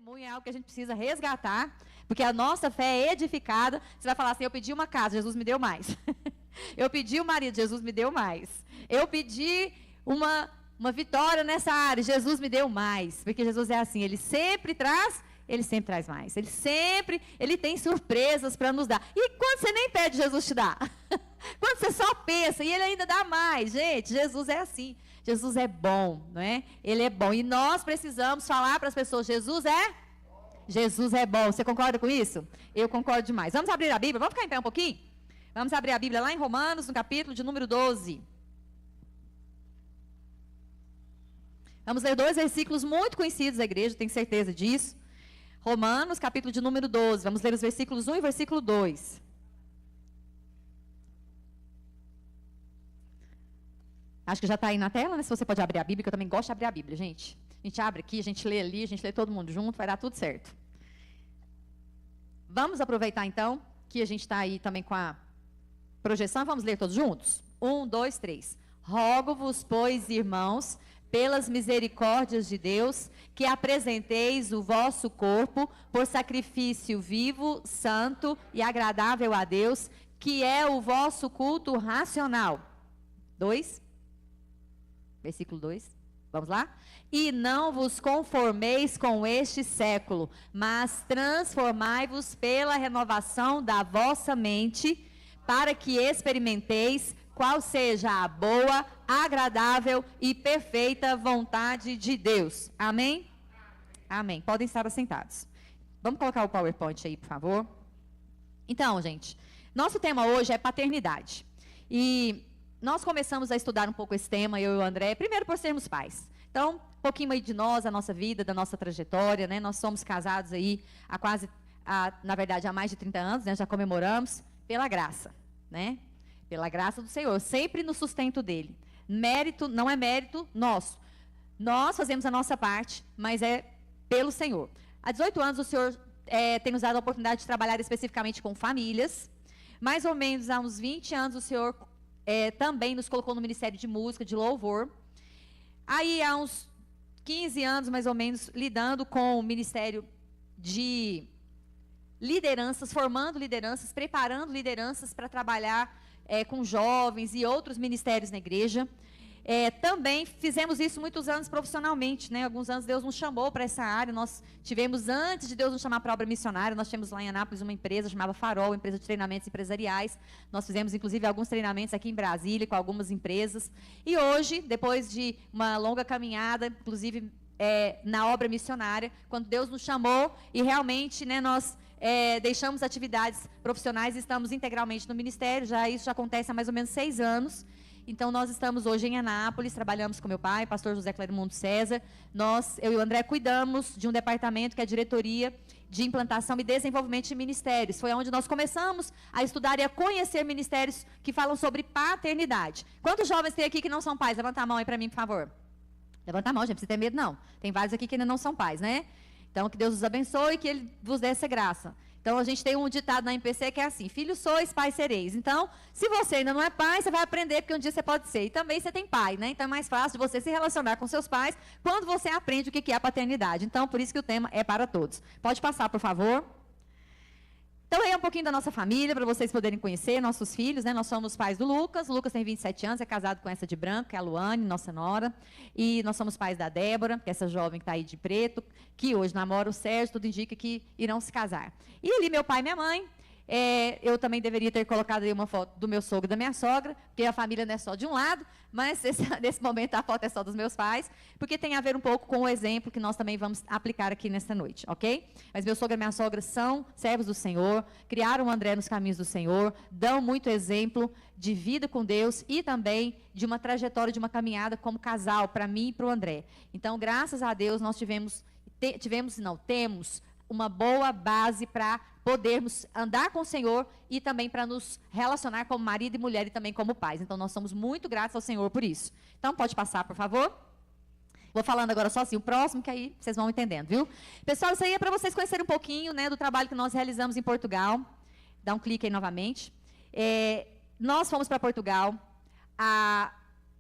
testemunho é algo que a gente precisa resgatar, porque a nossa fé é edificada. Você vai falar assim, eu pedi uma casa, Jesus me deu mais. Eu pedi um marido, Jesus me deu mais. Eu pedi uma vitória nessa área, Jesus me deu mais. Porque Jesus é assim, Ele sempre traz mais. Ele tem surpresas para nos dar. E quando você nem pede, Jesus te dá. Quando você só pensa, e Ele ainda dá mais. Gente, Jesus é assim. Jesus é bom, não é? Ele é bom. E nós precisamos falar para as pessoas, Jesus é bom. Você concorda com isso? Eu concordo demais. Vamos abrir a Bíblia? Vamos ficar em pé um pouquinho? Vamos abrir a Bíblia lá em Romanos, no capítulo de número 12. Vamos ler 2 versículos muito conhecidos da igreja, tenho certeza disso. Romanos, capítulo de número 12. Vamos ler os versículos 1 e versículo 2. Acho que já está aí na tela, né? Se você pode abrir a Bíblia, que eu também gosto de abrir a Bíblia, gente. A gente abre aqui, a gente lê ali, a gente lê todo mundo junto, vai dar tudo certo. Vamos aproveitar, então, que a gente está aí também com a projeção. Vamos ler todos juntos? 1, 2, 3. Rogo-vos, pois, irmãos, pelas misericórdias de Deus, que apresenteis o vosso corpo por sacrifício vivo, santo e agradável a Deus, que é o vosso culto racional. 2. Versículo 2. Vamos lá? E não vos conformeis com este século, mas transformai-vos pela renovação da vossa mente, para que experimenteis qual seja a boa, agradável e perfeita vontade de Deus. Amém? Amém. Podem estar assentados. Vamos colocar o PowerPoint aí, por favor. Então, gente, nosso tema hoje é paternidade. E nós começamos a estudar um pouco esse tema, eu e o André, primeiro por sermos pais. Então, um pouquinho aí de nós, a nossa vida, da nossa trajetória, né? Nós somos casados aí na verdade, há mais de 30 anos, né? Já comemoramos, pela graça, né? Pela graça do Senhor, sempre no sustento dele. Mérito, não é mérito nosso. Nós fazemos a nossa parte, mas é pelo Senhor. Há 18 anos o Senhor tem nos dado a oportunidade de trabalhar especificamente com famílias. Mais ou menos há uns 20 anos o Senhor também nos colocou no ministério de música, de louvor. Aí há uns 15 anos, mais ou menos, lidando com o ministério de lideranças, formando lideranças, preparando lideranças para trabalhar com jovens e outros ministérios na igreja. Também fizemos isso muitos anos profissionalmente, né? Alguns anos Deus nos chamou para essa área. Nós tivemos, antes de Deus nos chamar para a obra missionária, nós tínhamos lá em Anápolis uma empresa chamada Farol, empresa de treinamentos empresariais. Nós fizemos, inclusive, alguns treinamentos aqui em Brasília com algumas empresas. E hoje, depois de uma longa caminhada, inclusive na obra missionária, quando Deus nos chamou e realmente, né, nós deixamos atividades profissionais e estamos integralmente no ministério. Isso já acontece há mais ou menos 6 anos. Então, nós estamos hoje em Anápolis, trabalhamos com meu pai, pastor José Clérimundo César. Eu e o André cuidamos de um departamento que é a diretoria de implantação e desenvolvimento de ministérios. Foi onde nós começamos a estudar e a conhecer ministérios que falam sobre paternidade. Quantos jovens tem aqui que não são pais? Levanta a mão aí para mim, por favor. Levanta a mão, gente, não precisa ter medo, não. Tem vários aqui que ainda não são pais, né? Então, que Deus os abençoe e que Ele vos dê essa graça. Então, a gente tem um ditado na MPC que é assim: filhos sois, pais sereis. Então, se você ainda não é pai, você vai aprender, porque um dia você pode ser. E também você tem pai, né? Então, é mais fácil de você se relacionar com seus pais quando você aprende o que é a paternidade. Então, por isso que o tema é para todos. Pode passar, por favor. Então, aí é um pouquinho da nossa família, para vocês poderem conhecer nossos filhos, né? Nós somos pais do Lucas. O Lucas tem 27 anos, é casado com essa de branco, que é a Luane, nossa nora. E nós somos pais da Débora, que é essa jovem que está aí de preto, que hoje namora o Sérgio, tudo indica que irão se casar. E ali meu pai e minha mãe. Eu também deveria ter colocado aí uma foto do meu sogro e da minha sogra, porque a família não é só de um lado, mas nesse momento a foto é só dos meus pais, porque tem a ver um pouco com o exemplo que nós também vamos aplicar aqui nesta noite, ok? Mas meu sogro e minha sogra são servos do Senhor, criaram o André nos caminhos do Senhor, dão muito exemplo de vida com Deus e também de uma trajetória, de uma caminhada como casal, para mim e para o André. Então, graças a Deus, nós temos uma boa base para podermos andar com o Senhor e também para nos relacionar como marido e mulher e também como pais. Então, nós somos muito gratos ao Senhor por isso. Então, pode passar, por favor. Vou falando agora só assim, o próximo, que aí vocês vão entendendo, viu? Pessoal, isso aí é para vocês conhecerem um pouquinho, né, do trabalho que nós realizamos em Portugal. Dá um clique aí novamente. Nós fomos para Portugal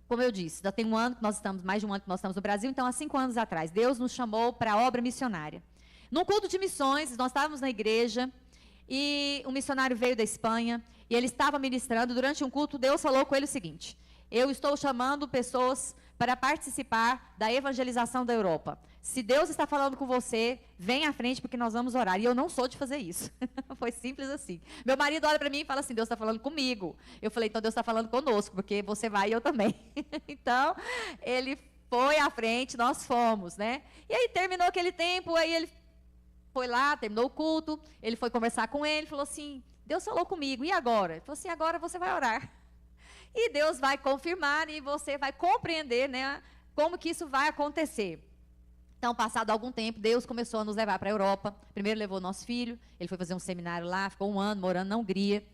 como eu disse, já tem mais de um ano que nós estamos no Brasil, então há 5 anos atrás, Deus nos chamou para a obra missionária. Num culto de missões, nós estávamos na igreja e um missionário veio da Espanha e ele estava ministrando. Durante um culto, Deus falou com ele o seguinte: eu estou chamando pessoas para participar da evangelização da Europa. Se Deus está falando com você, vem à frente porque nós vamos orar. E eu não sou de fazer isso. Foi simples assim. Meu marido olha para mim e fala assim: Deus está falando comigo. Eu falei: então Deus está falando conosco, porque você vai e eu também. Então, ele foi à frente, nós fomos, né? E aí terminou aquele tempo, aí ele foi lá, terminou o culto, ele foi conversar com ele, falou assim: Deus falou comigo, e agora? Ele falou assim: agora você vai orar. E Deus vai confirmar e você vai compreender, né, como que isso vai acontecer. Então, passado algum tempo, Deus começou a nos levar para a Europa. Primeiro levou nosso filho, ele foi fazer um seminário lá, ficou 1 ano morando na Hungria.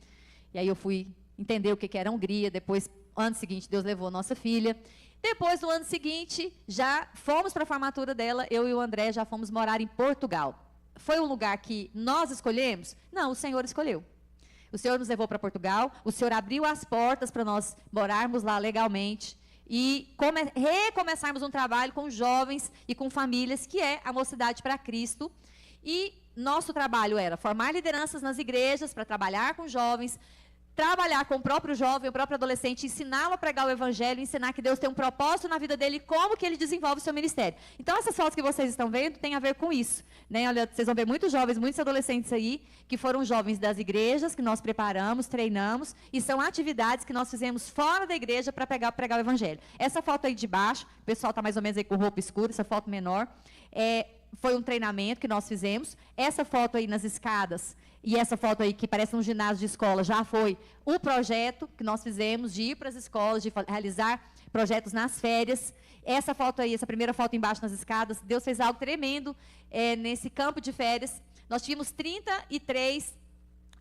E aí eu fui entender o que era a Hungria. Depois, ano seguinte, Deus levou nossa filha. Depois, no ano seguinte, já fomos para a formatura dela, eu e o André já fomos morar em Portugal. Foi um lugar que nós escolhemos? Não, o Senhor escolheu. O Senhor nos levou para Portugal, o Senhor abriu as portas para nós morarmos lá legalmente e recomeçarmos um trabalho com jovens e com famílias, que é a Mocidade para Cristo. E nosso trabalho era formar lideranças nas igrejas para trabalhar com jovens, trabalhar com o próprio jovem, o próprio adolescente, ensiná-lo a pregar o evangelho, ensinar que Deus tem um propósito na vida dele, como que ele desenvolve o seu ministério. Então, essas fotos que vocês estão vendo tem a ver com isso, né? Olha, vocês vão ver muitos jovens, muitos adolescentes aí, que foram jovens das igrejas, que nós preparamos, treinamos, e são atividades que nós fizemos fora da igreja para pregar o evangelho. Essa foto aí de baixo, o pessoal está mais ou menos aí com roupa escura, essa foto menor, foi um treinamento que nós fizemos. Essa foto aí nas escadas, e essa foto aí que parece um ginásio de escola, já foi o projeto que nós fizemos de ir para as escolas, de realizar projetos nas férias. Essa foto aí, essa primeira foto embaixo nas escadas, Deus fez algo tremendo nesse campo de férias. Nós tínhamos 33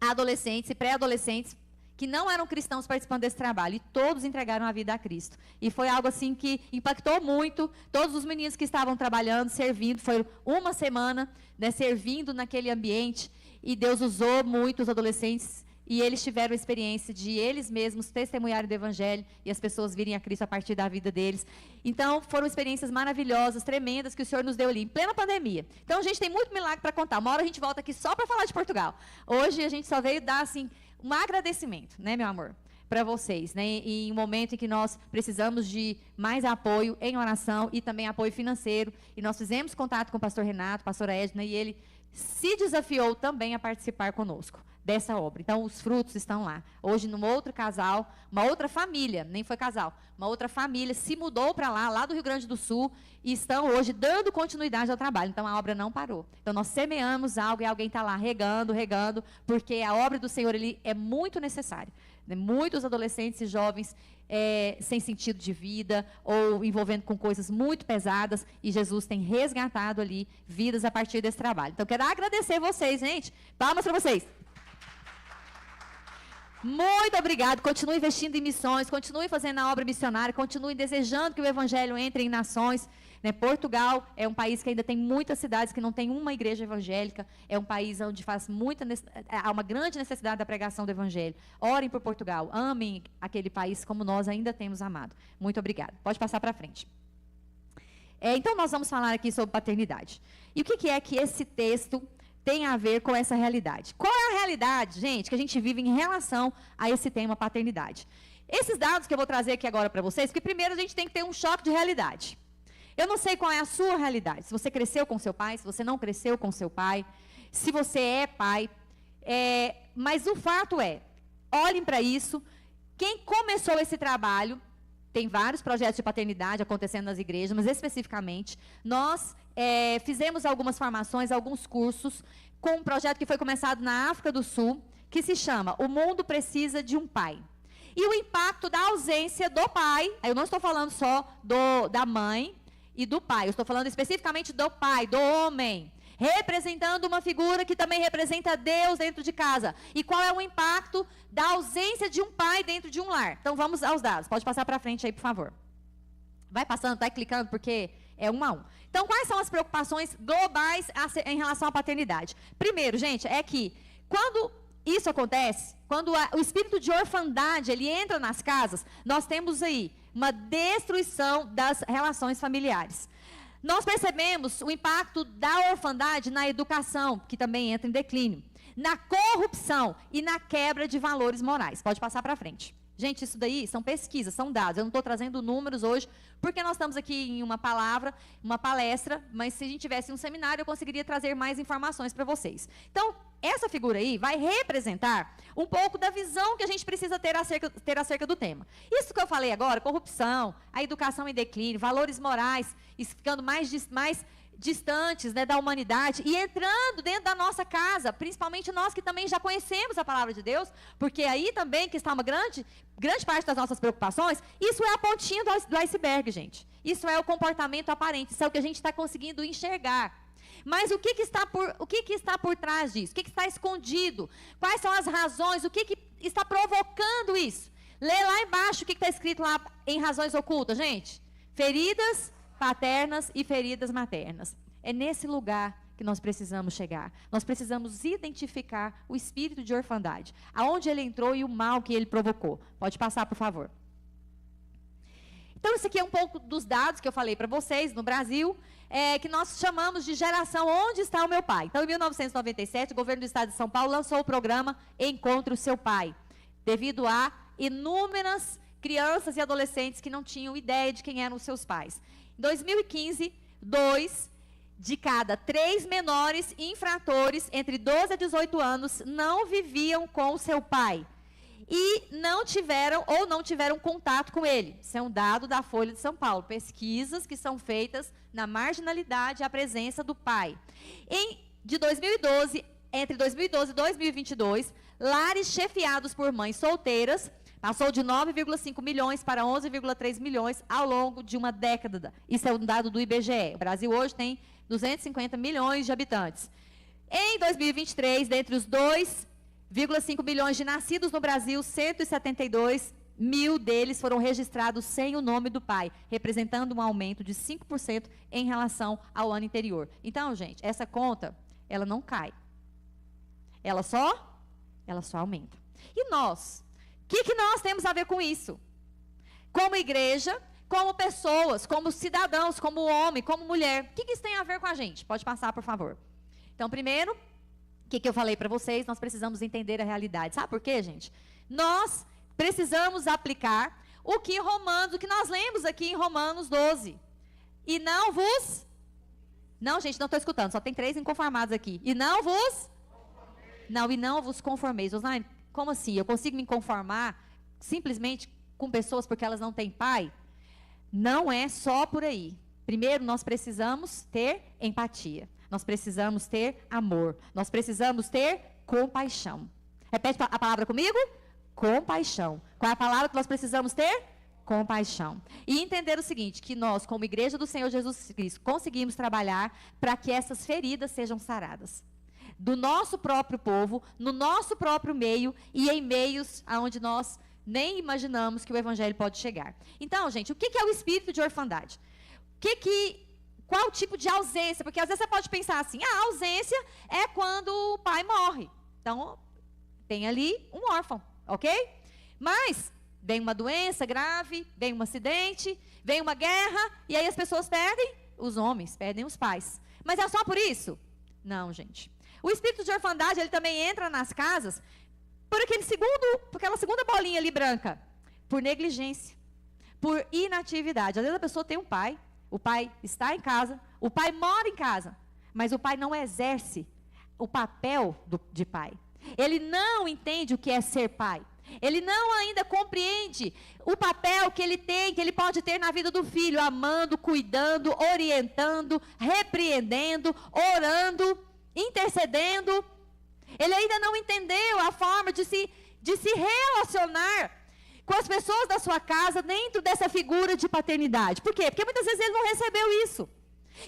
adolescentes e pré-adolescentes que não eram cristãos participando desse trabalho, e todos entregaram a vida a Cristo. E foi algo assim que impactou muito todos os meninos que estavam trabalhando, servindo. Foi uma semana, né, servindo naquele ambiente, e Deus usou muito os adolescentes, e eles tiveram a experiência de eles mesmos testemunharem do evangelho, e as pessoas virem a Cristo a partir da vida deles. Então, foram experiências maravilhosas, tremendas, que o Senhor nos deu ali, em plena pandemia. Então, a gente tem muito milagre para contar. Uma hora a gente volta aqui só para falar de Portugal. Hoje, a gente só veio dar, assim, um agradecimento, né, meu amor, para vocês, né, em um momento em que nós precisamos de mais apoio em oração e também apoio financeiro. E nós fizemos contato com o pastor Renato, a pastora Edna, e ele se desafiou também a participar conosco dessa obra. Então, os frutos estão lá. Hoje, num outro casal, uma outra família, nem foi casal, uma outra família se mudou para lá do Rio Grande do Sul, e estão hoje dando continuidade ao trabalho. Então, a obra não parou. Então, nós semeamos algo e alguém está lá regando, porque a obra do Senhor ele é muito necessária. Muitos adolescentes e jovens sem sentido de vida, ou envolvendo com coisas muito pesadas, e Jesus tem resgatado ali vidas a partir desse trabalho. Então, quero agradecer vocês, gente. Palmas para vocês. Muito obrigado. Continue investindo em missões, continue fazendo a obra missionária, continue desejando que o evangelho entre em nações. Né? Portugal é um país que ainda tem muitas cidades que não tem uma igreja evangélica. É um país onde há uma grande necessidade da pregação do evangelho. Orem por Portugal, amem aquele país como nós ainda temos amado. Muito obrigada. Pode passar para frente. Então, nós vamos falar aqui sobre paternidade. E o que é que esse texto tem a ver com essa realidade? Qual é a realidade, gente, que a gente vive em relação a esse tema paternidade? Esses dados que eu vou trazer aqui agora para vocês, porque primeiro a gente tem que ter um choque de realidade. Eu não sei qual é a sua realidade, se você cresceu com seu pai, se você não cresceu com seu pai, se você é pai, mas o fato é, olhem para isso, quem começou esse trabalho, tem vários projetos de paternidade acontecendo nas igrejas, mas especificamente, nós fizemos algumas formações, alguns cursos, com um projeto que foi começado na África do Sul, que se chama O Mundo Precisa de um Pai. E o impacto da ausência do pai, eu não estou falando só da mãe e do pai, eu estou falando especificamente do pai, do homem, representando uma figura que também representa Deus dentro de casa. E qual é o impacto da ausência de um pai dentro de um lar? Então, vamos aos dados. Pode passar para frente aí, por favor. Vai passando, vai clicando, porque é um a um. Então, quais são as preocupações globais em relação à paternidade? Primeiro, gente, é que quando isso acontece, quando o espírito de orfandade ele entra nas casas, nós temos aí uma destruição das relações familiares. Nós percebemos o impacto da orfandade na educação, que também entra em declínio, na corrupção e na quebra de valores morais. Pode passar para frente. Gente, isso daí são pesquisas, são dados. Eu não estou trazendo números hoje, porque nós estamos aqui em uma palestra, mas se a gente tivesse um seminário, eu conseguiria trazer mais informações para vocês. Então, essa figura aí vai representar um pouco da visão que a gente precisa ter acerca do tema. Isso que eu falei agora, corrupção, a educação em declínio, valores morais, ficando mais distantes, né, da humanidade e entrando dentro da nossa casa, principalmente nós que também já conhecemos a palavra de Deus, porque aí também que está uma grande parte das nossas preocupações, isso é a pontinha do iceberg, gente. Isso é o comportamento aparente, isso é o que a gente está conseguindo enxergar. Mas o que está por trás disso? O que está escondido? Quais são as razões? O que está provocando isso? Lê lá embaixo o que está escrito lá em razões ocultas, gente. Feridas paternas e feridas maternas. É nesse lugar que nós precisamos chegar. Nós precisamos identificar o espírito de orfandade, aonde ele entrou e o mal que ele provocou. Pode passar, por favor. Então, isso aqui é um pouco dos dados que eu falei para vocês no Brasil, que nós chamamos de geração Onde Está o Meu Pai. Então, em 1997, o governo do estado de São Paulo lançou o programa Encontre o Seu Pai, devido a inúmeras crianças e adolescentes que não tinham ideia de quem eram os seus pais. Em 2015, 2 de cada 3 menores infratores entre 12 a 18 anos não viviam com o seu pai e não tiveram contato com ele. Isso é um dado da Folha de São Paulo. Pesquisas que são feitas na marginalidade e a presença do pai. Entre 2012 e 2022, lares chefiados por mães solteiras passou de 9,5 milhões para 11,3 milhões ao longo de uma década. Isso é um dado do IBGE. O Brasil hoje tem 250 milhões de habitantes. Em 2023, dentre os 2,5 milhões de nascidos no Brasil, 172 mil deles foram registrados sem o nome do pai, representando um aumento de 5% em relação ao ano anterior. Então, gente, essa conta, ela não cai. Ela só aumenta. E nós? O que nós temos a ver com isso? Como igreja, como pessoas, como cidadãos, como homem, como mulher. O que isso tem a ver com a gente? Pode passar, por favor. Então, primeiro, o que eu falei para vocês? Nós precisamos entender a realidade. Sabe por quê, gente? Nós precisamos aplicar o que nós lemos aqui em Romanos 12. E não vos... Não, gente, não estou escutando. Só tem 3 inconformados aqui. E não vos... Não, e não vos conformeis. Rosane, como assim? Eu consigo me conformar simplesmente com pessoas porque elas não têm pai? Não é só por aí. Primeiro, nós precisamos ter empatia. Nós precisamos ter amor. Nós precisamos ter compaixão. Repete a palavra comigo? Compaixão. Qual é a palavra que nós precisamos ter? Compaixão. E entender o seguinte, que nós, como igreja do Senhor Jesus Cristo, conseguimos trabalhar para que essas feridas sejam saradas. Do nosso próprio povo, no nosso próprio meio e em meios onde nós nem imaginamos que o evangelho pode chegar. Então, gente, o que é o espírito de orfandade? Qual tipo de ausência? Porque às vezes você pode pensar assim, a ausência é quando o pai morre. Então, tem ali um órfão, ok? Mas vem uma doença grave, vem um acidente, vem uma guerra, e aí as pessoas perdem, os homens perdem os pais. Mas é só por isso? Não, gente. O espírito de orfandade, ele também entra nas casas por aquela segunda bolinha ali branca, por negligência, por inatividade. Às vezes a pessoa tem um pai, o pai está em casa, o pai mora em casa, mas o pai não exerce o papel de pai. Ele não entende o que é ser pai. Ele não ainda compreende o papel que ele tem, que ele pode ter na vida do filho, amando, cuidando, orientando, repreendendo, orando, intercedendo. Ele ainda não entendeu a forma de se relacionar com as pessoas da sua casa dentro dessa figura de paternidade. Por quê? Porque muitas vezes ele não recebeu isso.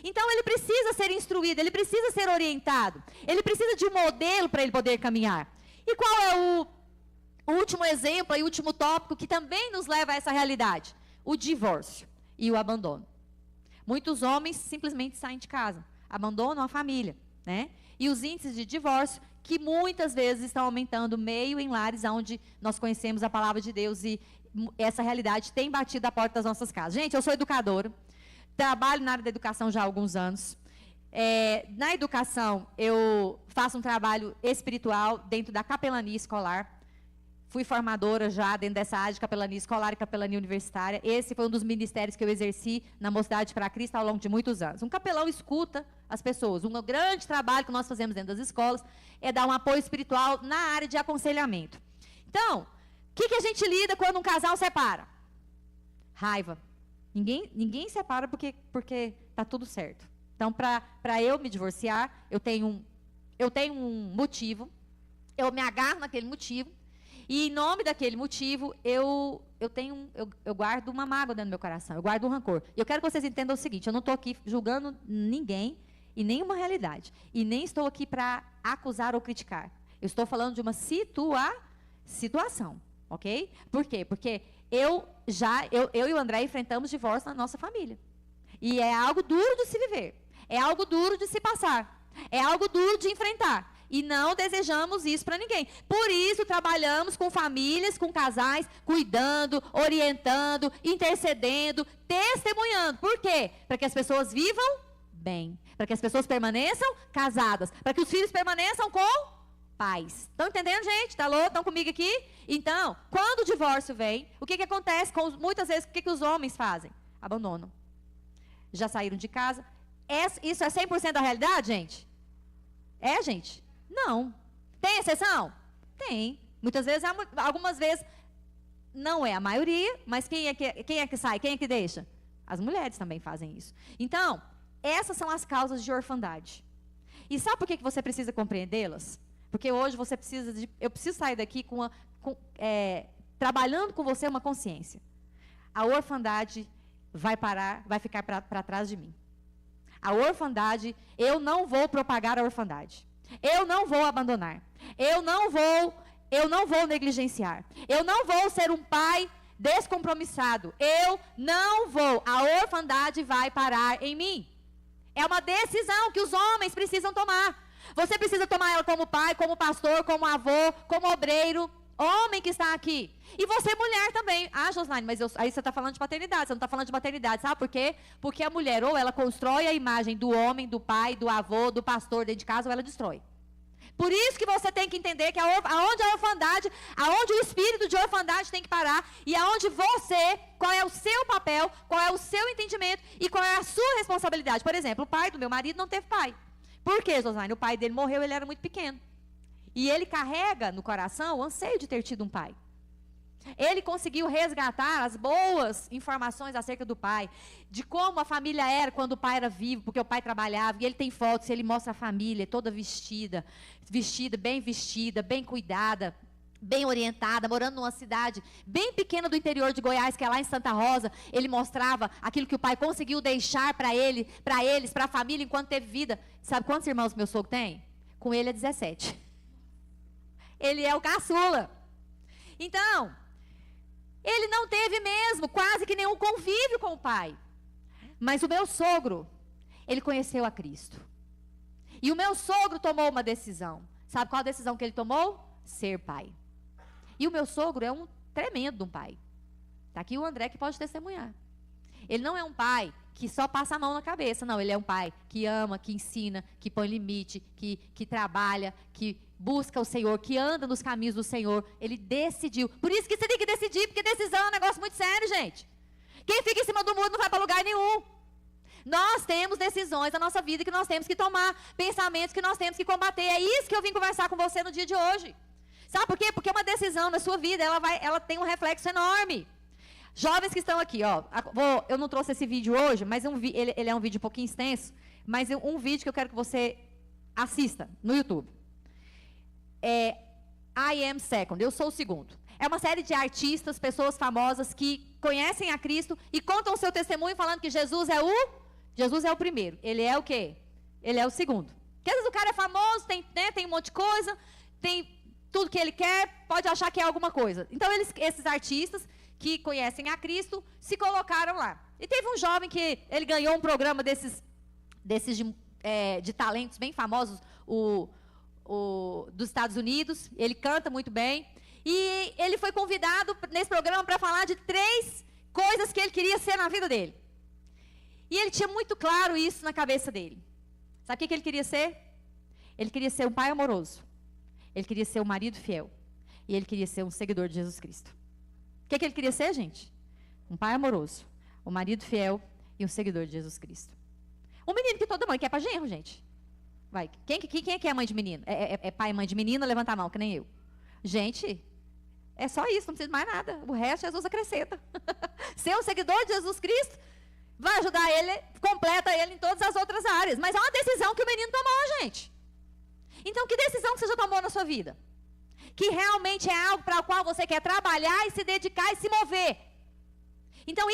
Então ele precisa ser instruído, ele precisa ser orientado, ele precisa de um modelo para ele poder caminhar. E qual é o último exemplo e o último tópico que também nos leva a essa realidade? O divórcio e o abandono. Muitos homens simplesmente saem de casa, abandonam a família, né? E os índices de divórcio, que muitas vezes estão aumentando meio em lares onde nós conhecemos a palavra de Deus e essa realidade tem batido a porta das nossas casas. Gente, eu sou educadora, trabalho na área da educação já há alguns anos. Na educação, eu faço um trabalho espiritual dentro da capelania escolar. Fui formadora já dentro dessa área de capelania escolar e capelania universitária. Esse foi um dos ministérios que eu exerci na Mocidade para Cristo ao longo de muitos anos. Um capelão escuta as pessoas. Um grande trabalho que nós fazemos dentro das escolas é dar um apoio espiritual na área de aconselhamento. Então, o que a gente lida quando um casal separa? Raiva. Ninguém separa porque está tudo certo. Então, para eu me divorciar, eu tenho um motivo, eu me agarro naquele motivo, e em nome daquele motivo, eu guardo uma mágoa dentro do meu coração, eu guardo um rancor. E eu quero que vocês entendam o seguinte, eu não estou aqui julgando ninguém e nenhuma realidade, e nem estou aqui para acusar ou criticar. Eu estou falando de uma situação, ok? Por quê? Porque eu e o André enfrentamos divórcio na nossa família. E é algo duro de se viver. É algo duro de se passar. É algo duro de enfrentar. E não desejamos isso para ninguém. Por isso, trabalhamos com famílias, com casais, cuidando, orientando, intercedendo, testemunhando. Por quê? Para que as pessoas vivam bem. Para que as pessoas permaneçam casadas. Para que os filhos permaneçam com paz. Estão entendendo, gente? Estão comigo aqui? Então, quando o divórcio vem, o que acontece? Muitas vezes, o que os homens fazem? Abandonam. Já saíram de casa. Isso é 100% da realidade, gente? Gente? Não. Tem exceção? Tem. Muitas vezes, algumas vezes, não é a maioria, mas quem é que sai? Quem é que deixa? As mulheres também fazem isso. Então, essas são as causas de orfandade. E sabe por que você precisa compreendê-las? Porque hoje eu preciso sair daqui trabalhando com você uma consciência. A orfandade vai ficar para trás de mim. A orfandade, eu não vou propagar a orfandade. Eu não vou abandonar. Eu não vou negligenciar. Eu não vou ser um pai descompromissado. Eu não vou. A orfandade vai parar em mim. É uma decisão que os homens precisam tomar. Você precisa tomar ela como pai, como pastor, como avô, como obreiro. Homem que está aqui. E você, mulher também. Joslaine, mas aí você está falando de paternidade. Você não está falando de maternidade. Sabe por quê? Porque a mulher, ou ela constrói a imagem do homem, do pai, do avô, do pastor dentro de casa, ou ela destrói. Por isso que você tem que entender que aonde a orfandade, aonde o espírito de orfandade tem que parar, e aonde qual é o seu papel, qual é o seu entendimento e qual é a sua responsabilidade. Por exemplo, o pai do meu marido não teve pai. Por quê, Joslaine? O pai dele morreu, ele era muito pequeno. E ele carrega no coração o anseio de ter tido um pai. Ele conseguiu resgatar as boas informações acerca do pai, de como a família era quando o pai era vivo, porque o pai trabalhava, e ele tem fotos, ele mostra a família toda vestida, bem cuidada, bem orientada, morando numa cidade bem pequena do interior de Goiás, que é lá em Santa Rosa. Ele mostrava aquilo que o pai conseguiu deixar para eles, para a família, enquanto teve vida. Sabe quantos irmãos meu sogro tem? Com ele é 17. Ele é o caçula. Então, ele não teve mesmo quase que nenhum convívio com o pai. Mas o meu sogro, ele conheceu a Cristo. E o meu sogro tomou uma decisão. Sabe qual a decisão que ele tomou? Ser pai. E o meu sogro é um tremendo um pai. Está aqui o André que pode testemunhar. Ele não é um pai que só passa a mão na cabeça. Não, ele é um pai que ama, que ensina, que põe limite, que trabalha, que busca o Senhor, que anda nos caminhos do Senhor. Ele decidiu. Por isso que você tem que decidir, porque decisão é um negócio muito sério, gente. Quem fica em cima do muro não vai para lugar nenhum. Nós temos decisões na nossa vida que nós temos que tomar, pensamentos que nós temos que combater. É isso que eu vim conversar com você no dia de hoje. Sabe por quê? Porque uma decisão na sua vida, ela tem um reflexo enorme. Jovens que estão aqui, eu não trouxe esse vídeo hoje, mas ele é um vídeo um pouquinho extenso, mas um vídeo que eu quero que você assista no YouTube. I Am Second, eu sou o segundo. É uma série de artistas, pessoas famosas que conhecem a Cristo e contam o seu testemunho falando que Jesus é o primeiro. Ele é o quê? Ele é o segundo. Porque às vezes o cara é famoso, tem um monte de coisa, tem tudo que ele quer, pode achar que é alguma coisa. Então, esses artistas que conhecem a Cristo se colocaram lá. E teve um jovem que ele ganhou um programa desses de talentos bem famosos, dos Estados Unidos. Ele canta muito bem. E ele foi convidado nesse programa para falar de 3 coisas que ele queria ser na vida dele. E ele tinha muito claro isso na cabeça dele. Sabe o que ele queria ser? Ele queria ser um pai amoroso. Ele queria ser um marido fiel. E ele queria ser um seguidor de Jesus Cristo. O que ele queria ser, gente? Um pai amoroso, um marido fiel e um seguidor de Jesus Cristo. Um menino que toda mãe quer para genro, gente. Vai. Quem é que é mãe de menino? É pai e mãe de menina? Levanta a mão, que nem eu. Gente, é só isso, não precisa de mais nada. O resto, Jesus acrescenta. Ser um seguidor de Jesus Cristo vai ajudar ele, completa ele em todas as outras áreas. Mas é uma decisão que o menino tomou, gente. Então, que decisão que você já tomou na sua vida? Que realmente é algo para o qual você quer trabalhar e se dedicar e se mover. Então,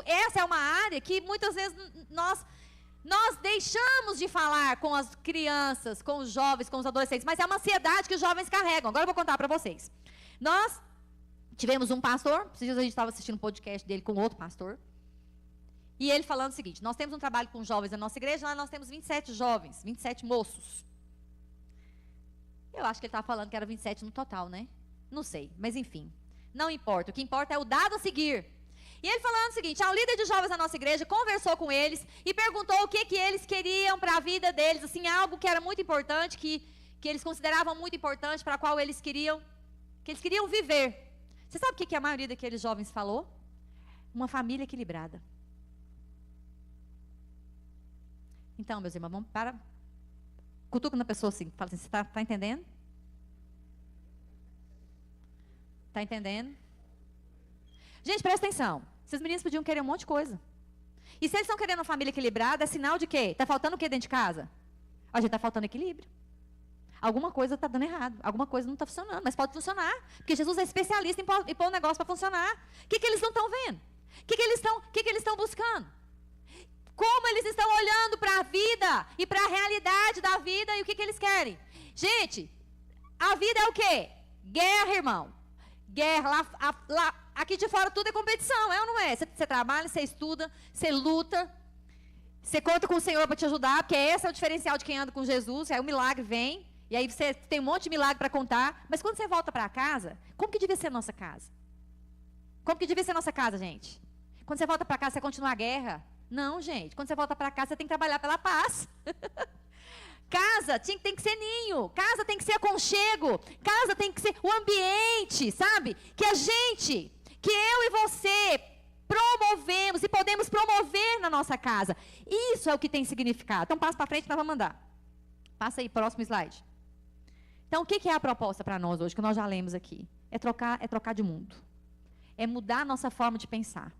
essa é uma área que muitas vezes nós deixamos de falar com as crianças, com os jovens, com os adolescentes, mas é uma ansiedade que os jovens carregam. Agora eu vou contar para vocês. Nós tivemos um pastor, esses dias a gente estava assistindo um podcast dele com outro pastor, e ele falando o seguinte: nós temos um trabalho com jovens na nossa igreja, lá nós temos 27 jovens, 27 moços. Eu acho que ele estava falando que era 27 no total, né? Não sei, mas enfim, não importa. O que importa é o dado a seguir. E ele falando o seguinte: o líder de jovens da nossa igreja conversou com eles e perguntou o que eles queriam para a vida deles, assim, algo que era muito importante, que eles consideravam muito importante, para a qual eles queriam viver. Você sabe o que a maioria daqueles jovens falou? Uma família equilibrada. Então, meus irmãos, vamos para... Cutuca na pessoa assim, fala assim: você está entendendo? Está entendendo? Gente, presta atenção. Esses meninos podiam querer um monte de coisa. E se eles estão querendo uma família equilibrada, é sinal de quê? Está faltando o quê dentro de casa? A gente está faltando equilíbrio. Alguma coisa está dando errado. Alguma coisa não está funcionando. Mas pode funcionar. Porque Jesus é especialista em pôr o negócio para funcionar. O que eles não estão vendo? O que eles estão buscando? Como eles estão olhando para a vida e para a realidade da vida e o que eles querem? Gente, a vida é o quê? Guerra, irmão. Guerra. Aqui de fora tudo é competição, é ou não é? Você trabalha, você estuda, você luta, você conta com o Senhor para te ajudar, porque esse é o diferencial de quem anda com Jesus. Aí o milagre vem, e aí você tem um monte de milagre para contar. Mas quando você volta para casa, como que devia ser a nossa casa? Como que devia ser a nossa casa, gente? Quando você volta para casa, você continua a guerra? Não, gente. Quando você volta para casa, você tem que trabalhar pela paz. Casa tem que ser ninho. Casa tem que ser aconchego. Casa tem que ser o ambiente, sabe? Que eu e você promovemos e podemos promover na nossa casa. Isso é o que tem significado. Então, passa para frente, nós vamos mandar. Passa aí, próximo slide. Então, o que é a proposta para nós hoje, que nós já lemos aqui? É trocar de mundo. É mudar a nossa forma de pensar.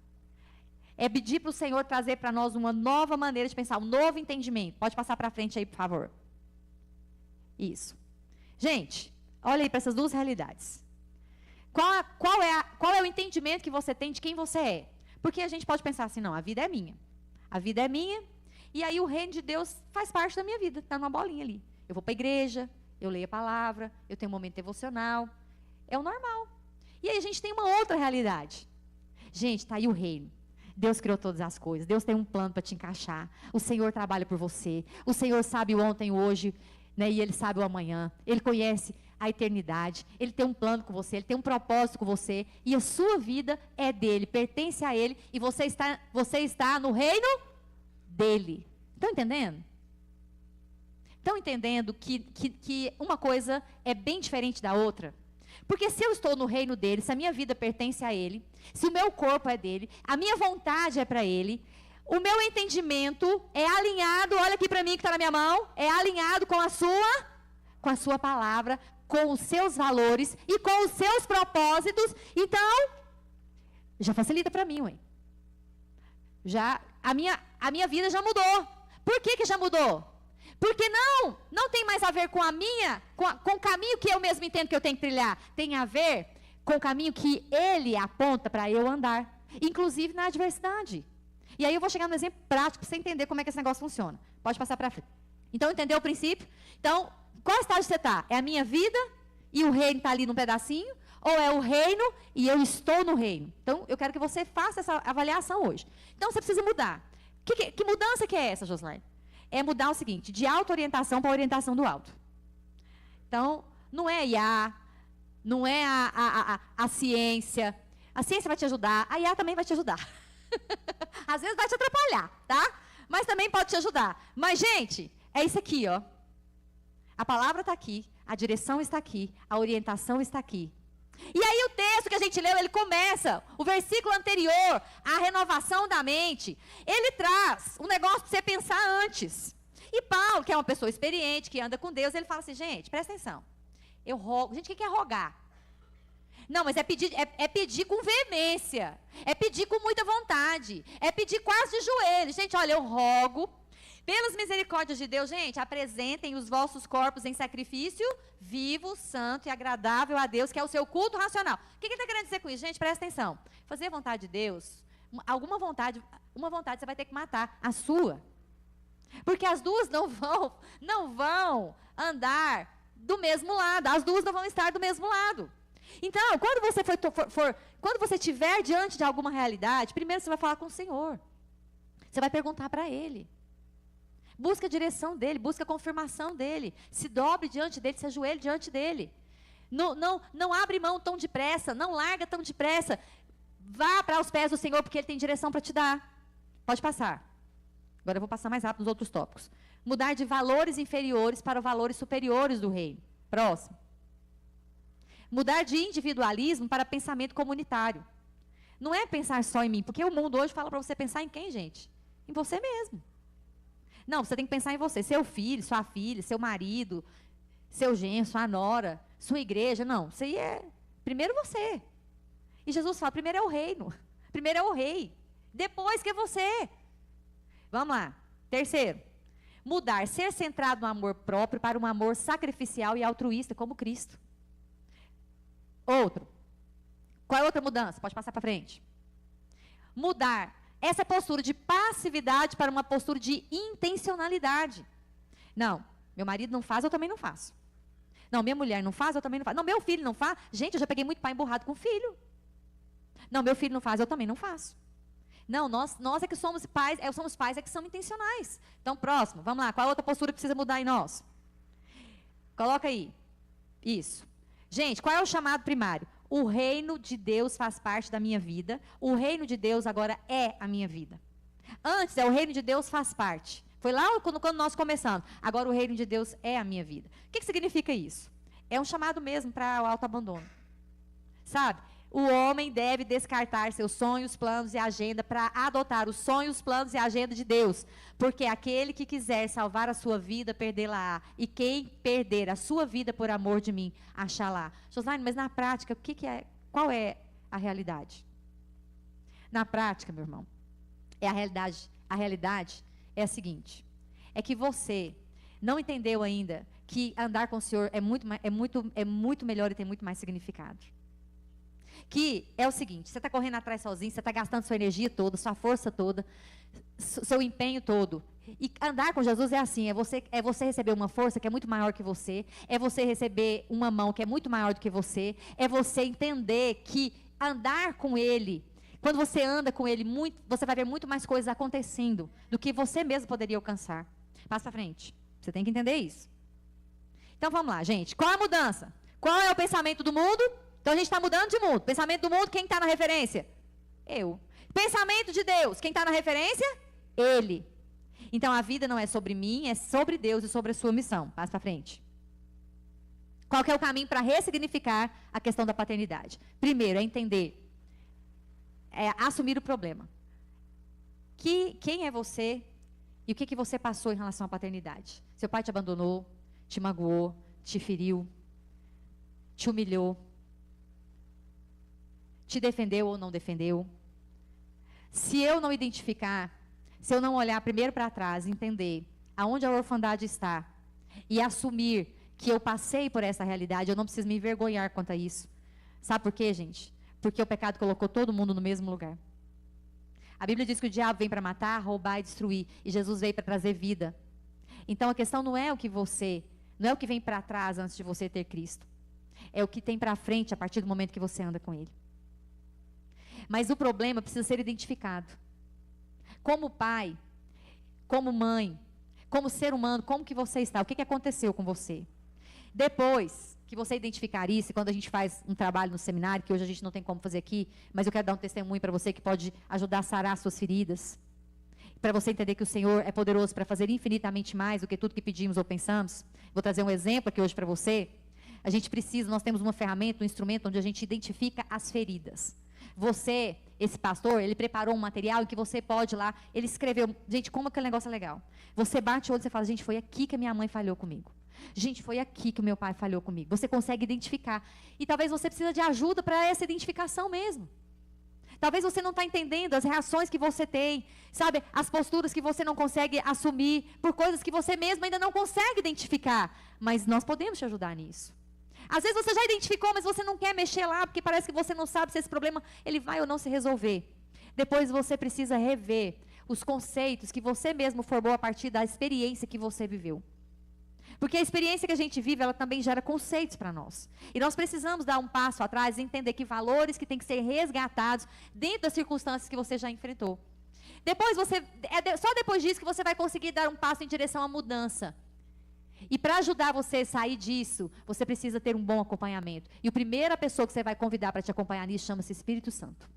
É pedir para o Senhor trazer para nós uma nova maneira de pensar, um novo entendimento. Pode passar para frente aí, por favor. Isso. Gente, olha aí para essas duas realidades. Qual é o entendimento que você tem de quem você é? Porque a gente pode pensar assim: não, a vida é minha. A vida é minha, e aí o reino de Deus faz parte da minha vida. Está numa bolinha ali. Eu vou para a igreja, eu leio a palavra, eu tenho um momento devocional. É o normal. E aí a gente tem uma outra realidade. Gente, está aí o reino. Deus criou todas as coisas. Deus tem um plano para te encaixar. O Senhor trabalha por você. O Senhor sabe o ontem, o hoje, né, e Ele sabe o amanhã. Ele conhece a eternidade. Ele tem um plano com você. Ele tem um propósito com você. E a sua vida é dele, pertence a Ele. E você está no reino dele. Estão entendendo? Estão entendendo que uma coisa é bem diferente da outra? Porque se eu estou no reino dele, se a minha vida pertence a ele, se o meu corpo é dele, a minha vontade é para ele, o meu entendimento é alinhado, olha aqui para mim que está na minha mão, é alinhado com a sua palavra, com os seus valores e com os seus propósitos. Então, já facilita para mim, ué. A minha vida já mudou. Por que já mudou? Porque não tem mais a ver com com o caminho que eu mesmo entendo que eu tenho que trilhar. Tem a ver com o caminho que ele aponta para eu andar. Inclusive na adversidade. E aí eu vou chegar no exemplo prático para você entender como é que esse negócio funciona. Pode passar para frente. Então, entendeu o princípio? Então, qual estágio você está? É a minha vida e o reino está ali num pedacinho? Ou é o reino e eu estou no reino? Então, eu quero que você faça essa avaliação hoje. Então, você precisa mudar. Que mudança que é essa, Joslaine? É mudar o seguinte: de auto-orientação para orientação do alto. Então, não é IA, não é a ciência. A ciência vai te ajudar, a IA também vai te ajudar. Às vezes vai te atrapalhar, tá? Mas também pode te ajudar. Mas, gente, é isso aqui, ó. A palavra está aqui, a direção está aqui, a orientação está aqui. E aí o texto que a gente leu, ele começa, o versículo anterior, a renovação da mente, ele traz um negócio para você pensar antes. E Paulo, que é uma pessoa experiente, que anda com Deus, ele fala assim, gente, presta atenção. Eu rogo. Gente, o que é rogar? Não, mas é pedir com veemência. É pedir com muita vontade. É pedir quase de joelhos. Gente, olha, eu rogo, pelas misericórdias de Deus, gente, apresentem os vossos corpos em sacrifício vivo, santo e agradável a Deus, que é o seu culto racional. O que ele está querendo dizer com isso? Gente, presta atenção. Fazer a vontade de Deus, uma vontade você vai ter que matar, a sua. Porque as duas não vão andar do mesmo lado. As duas não vão estar do mesmo lado. Então, quando você estiver diante de alguma realidade, primeiro você vai falar com o Senhor. Você vai perguntar para Ele. Busca a direção dEle, busca a confirmação dEle. Se dobre diante dEle, se ajoelhe diante dEle. Não abre mão tão depressa, não larga tão depressa. Vá para os pés do Senhor, porque Ele tem direção para te dar. Pode passar. Agora eu vou passar mais rápido nos outros tópicos. Mudar de valores inferiores para valores superiores do reino. Próximo. Mudar de individualismo para pensamento comunitário. Não é pensar só em mim, porque o mundo hoje fala para você pensar em quem, gente? Em você mesmo. Não, você tem que pensar em você. Seu filho, sua filha, seu marido, seu genro, sua nora, sua igreja. Não, isso aí é primeiro você. E Jesus fala, primeiro é o reino. Primeiro é o rei. Depois que é você. Vamos lá. Terceiro. Mudar, ser centrado no amor próprio para um amor sacrificial e altruísta, como Cristo. Outro. Qual é a outra mudança? Pode passar para frente. Mudar essa postura de passividade para uma postura de intencionalidade. Não, meu marido não faz, eu também não faço. Não, minha mulher não faz, eu também não faço. Não, meu filho não faz. Gente, eu já peguei muito pai emburrado com filho. Não, meu filho não faz, eu também não faço. Não, nós é que somos pais, somos pais é que são intencionais. Então, próximo, vamos lá. Qual a outra postura que precisa mudar em nós? Coloca aí. Isso. Gente, qual é o chamado primário? O reino de Deus faz parte da minha vida. O reino de Deus agora é a minha vida. Antes, o reino de Deus faz parte. Foi lá quando nós começamos. Agora, o reino de Deus é a minha vida. O que significa isso? É um chamado mesmo para o autoabandono. Sabe? O homem deve descartar seus sonhos, planos e agenda para adotar os sonhos, planos e agenda de Deus. Porque aquele que quiser salvar a sua vida, perdê-la-á. E quem perder a sua vida por amor de mim, achá-la. Josiane, mas na prática, qual é a realidade? Na prática, meu irmão, a realidade é a seguinte. É que você não entendeu ainda que andar com o Senhor é muito melhor e tem muito mais significado. Que é o seguinte, você está correndo atrás sozinho, você está gastando sua energia toda, sua força toda, seu empenho todo. E andar com Jesus é assim, é você receber uma força que é muito maior que você, é você receber uma mão que é muito maior do que você, é você entender que andar com Ele, quando você anda com Ele, você vai ver muito mais coisas acontecendo do que você mesmo poderia alcançar. Passa para frente, você tem que entender isso. Então vamos lá, gente, qual a mudança? Qual é o pensamento do mundo? Então a gente está mudando de mundo. Pensamento do mundo, quem está na referência? Eu. Pensamento de Deus, quem está na referência? Ele. Então a vida não é sobre mim, é sobre Deus e sobre a sua missão. Passa para frente. Qual que é o caminho para ressignificar a questão da paternidade? Primeiro, é entender, assumir o problema. Quem é você e o que você passou em relação à paternidade? Seu pai te abandonou, te magoou, te feriu, te humilhou, te defendeu ou não defendeu. Se eu não identificar, se eu não olhar primeiro para trás, entender aonde a orfandade está e assumir que eu passei por essa realidade, eu não preciso me envergonhar quanto a isso. Sabe por quê, gente? Porque o pecado colocou todo mundo no mesmo lugar. A Bíblia diz que o diabo vem para matar, roubar e destruir, e Jesus veio para trazer vida. Então a questão não é o que vem para trás antes de você ter Cristo. É o que tem para frente a partir do momento que você anda com Ele. Mas o problema precisa ser identificado. Como pai, como mãe, como ser humano, como que você está? O que aconteceu com você? Depois que você identificar isso, quando a gente faz um trabalho no seminário, que hoje a gente não tem como fazer aqui, mas eu quero dar um testemunho para você que pode ajudar a sarar suas feridas, para você entender que o Senhor é poderoso para fazer infinitamente mais do que tudo que pedimos ou pensamos. Vou trazer um exemplo aqui hoje para você. Nós temos uma ferramenta, um instrumento onde a gente identifica as feridas. Você, esse pastor, ele preparou um material em que você pode ir lá, ele escreveu, gente, como aquele negócio é legal. Você bate o olho e você fala, gente, foi aqui que a minha mãe falhou comigo. Gente, foi aqui que o meu pai falhou comigo. Você consegue identificar. E talvez você precise de ajuda para essa identificação mesmo. Talvez você não está entendendo as reações que você tem, sabe? As posturas que você não consegue assumir, por coisas que você mesmo ainda não consegue identificar. Mas nós podemos te ajudar nisso. Às vezes você já identificou, mas você não quer mexer lá, porque parece que você não sabe se esse problema ele vai ou não se resolver. Depois você precisa rever os conceitos que você mesmo formou a partir da experiência que você viveu. Porque a experiência que a gente vive, ela também gera conceitos para nós. E nós precisamos dar um passo atrás e entender que valores que têm que ser resgatados dentro das circunstâncias que você já enfrentou. Depois só depois disso que você vai conseguir dar um passo em direção à mudança. E para ajudar você a sair disso, você precisa ter um bom acompanhamento. E a primeira pessoa que você vai convidar para te acompanhar nisso chama-se Espírito Santo.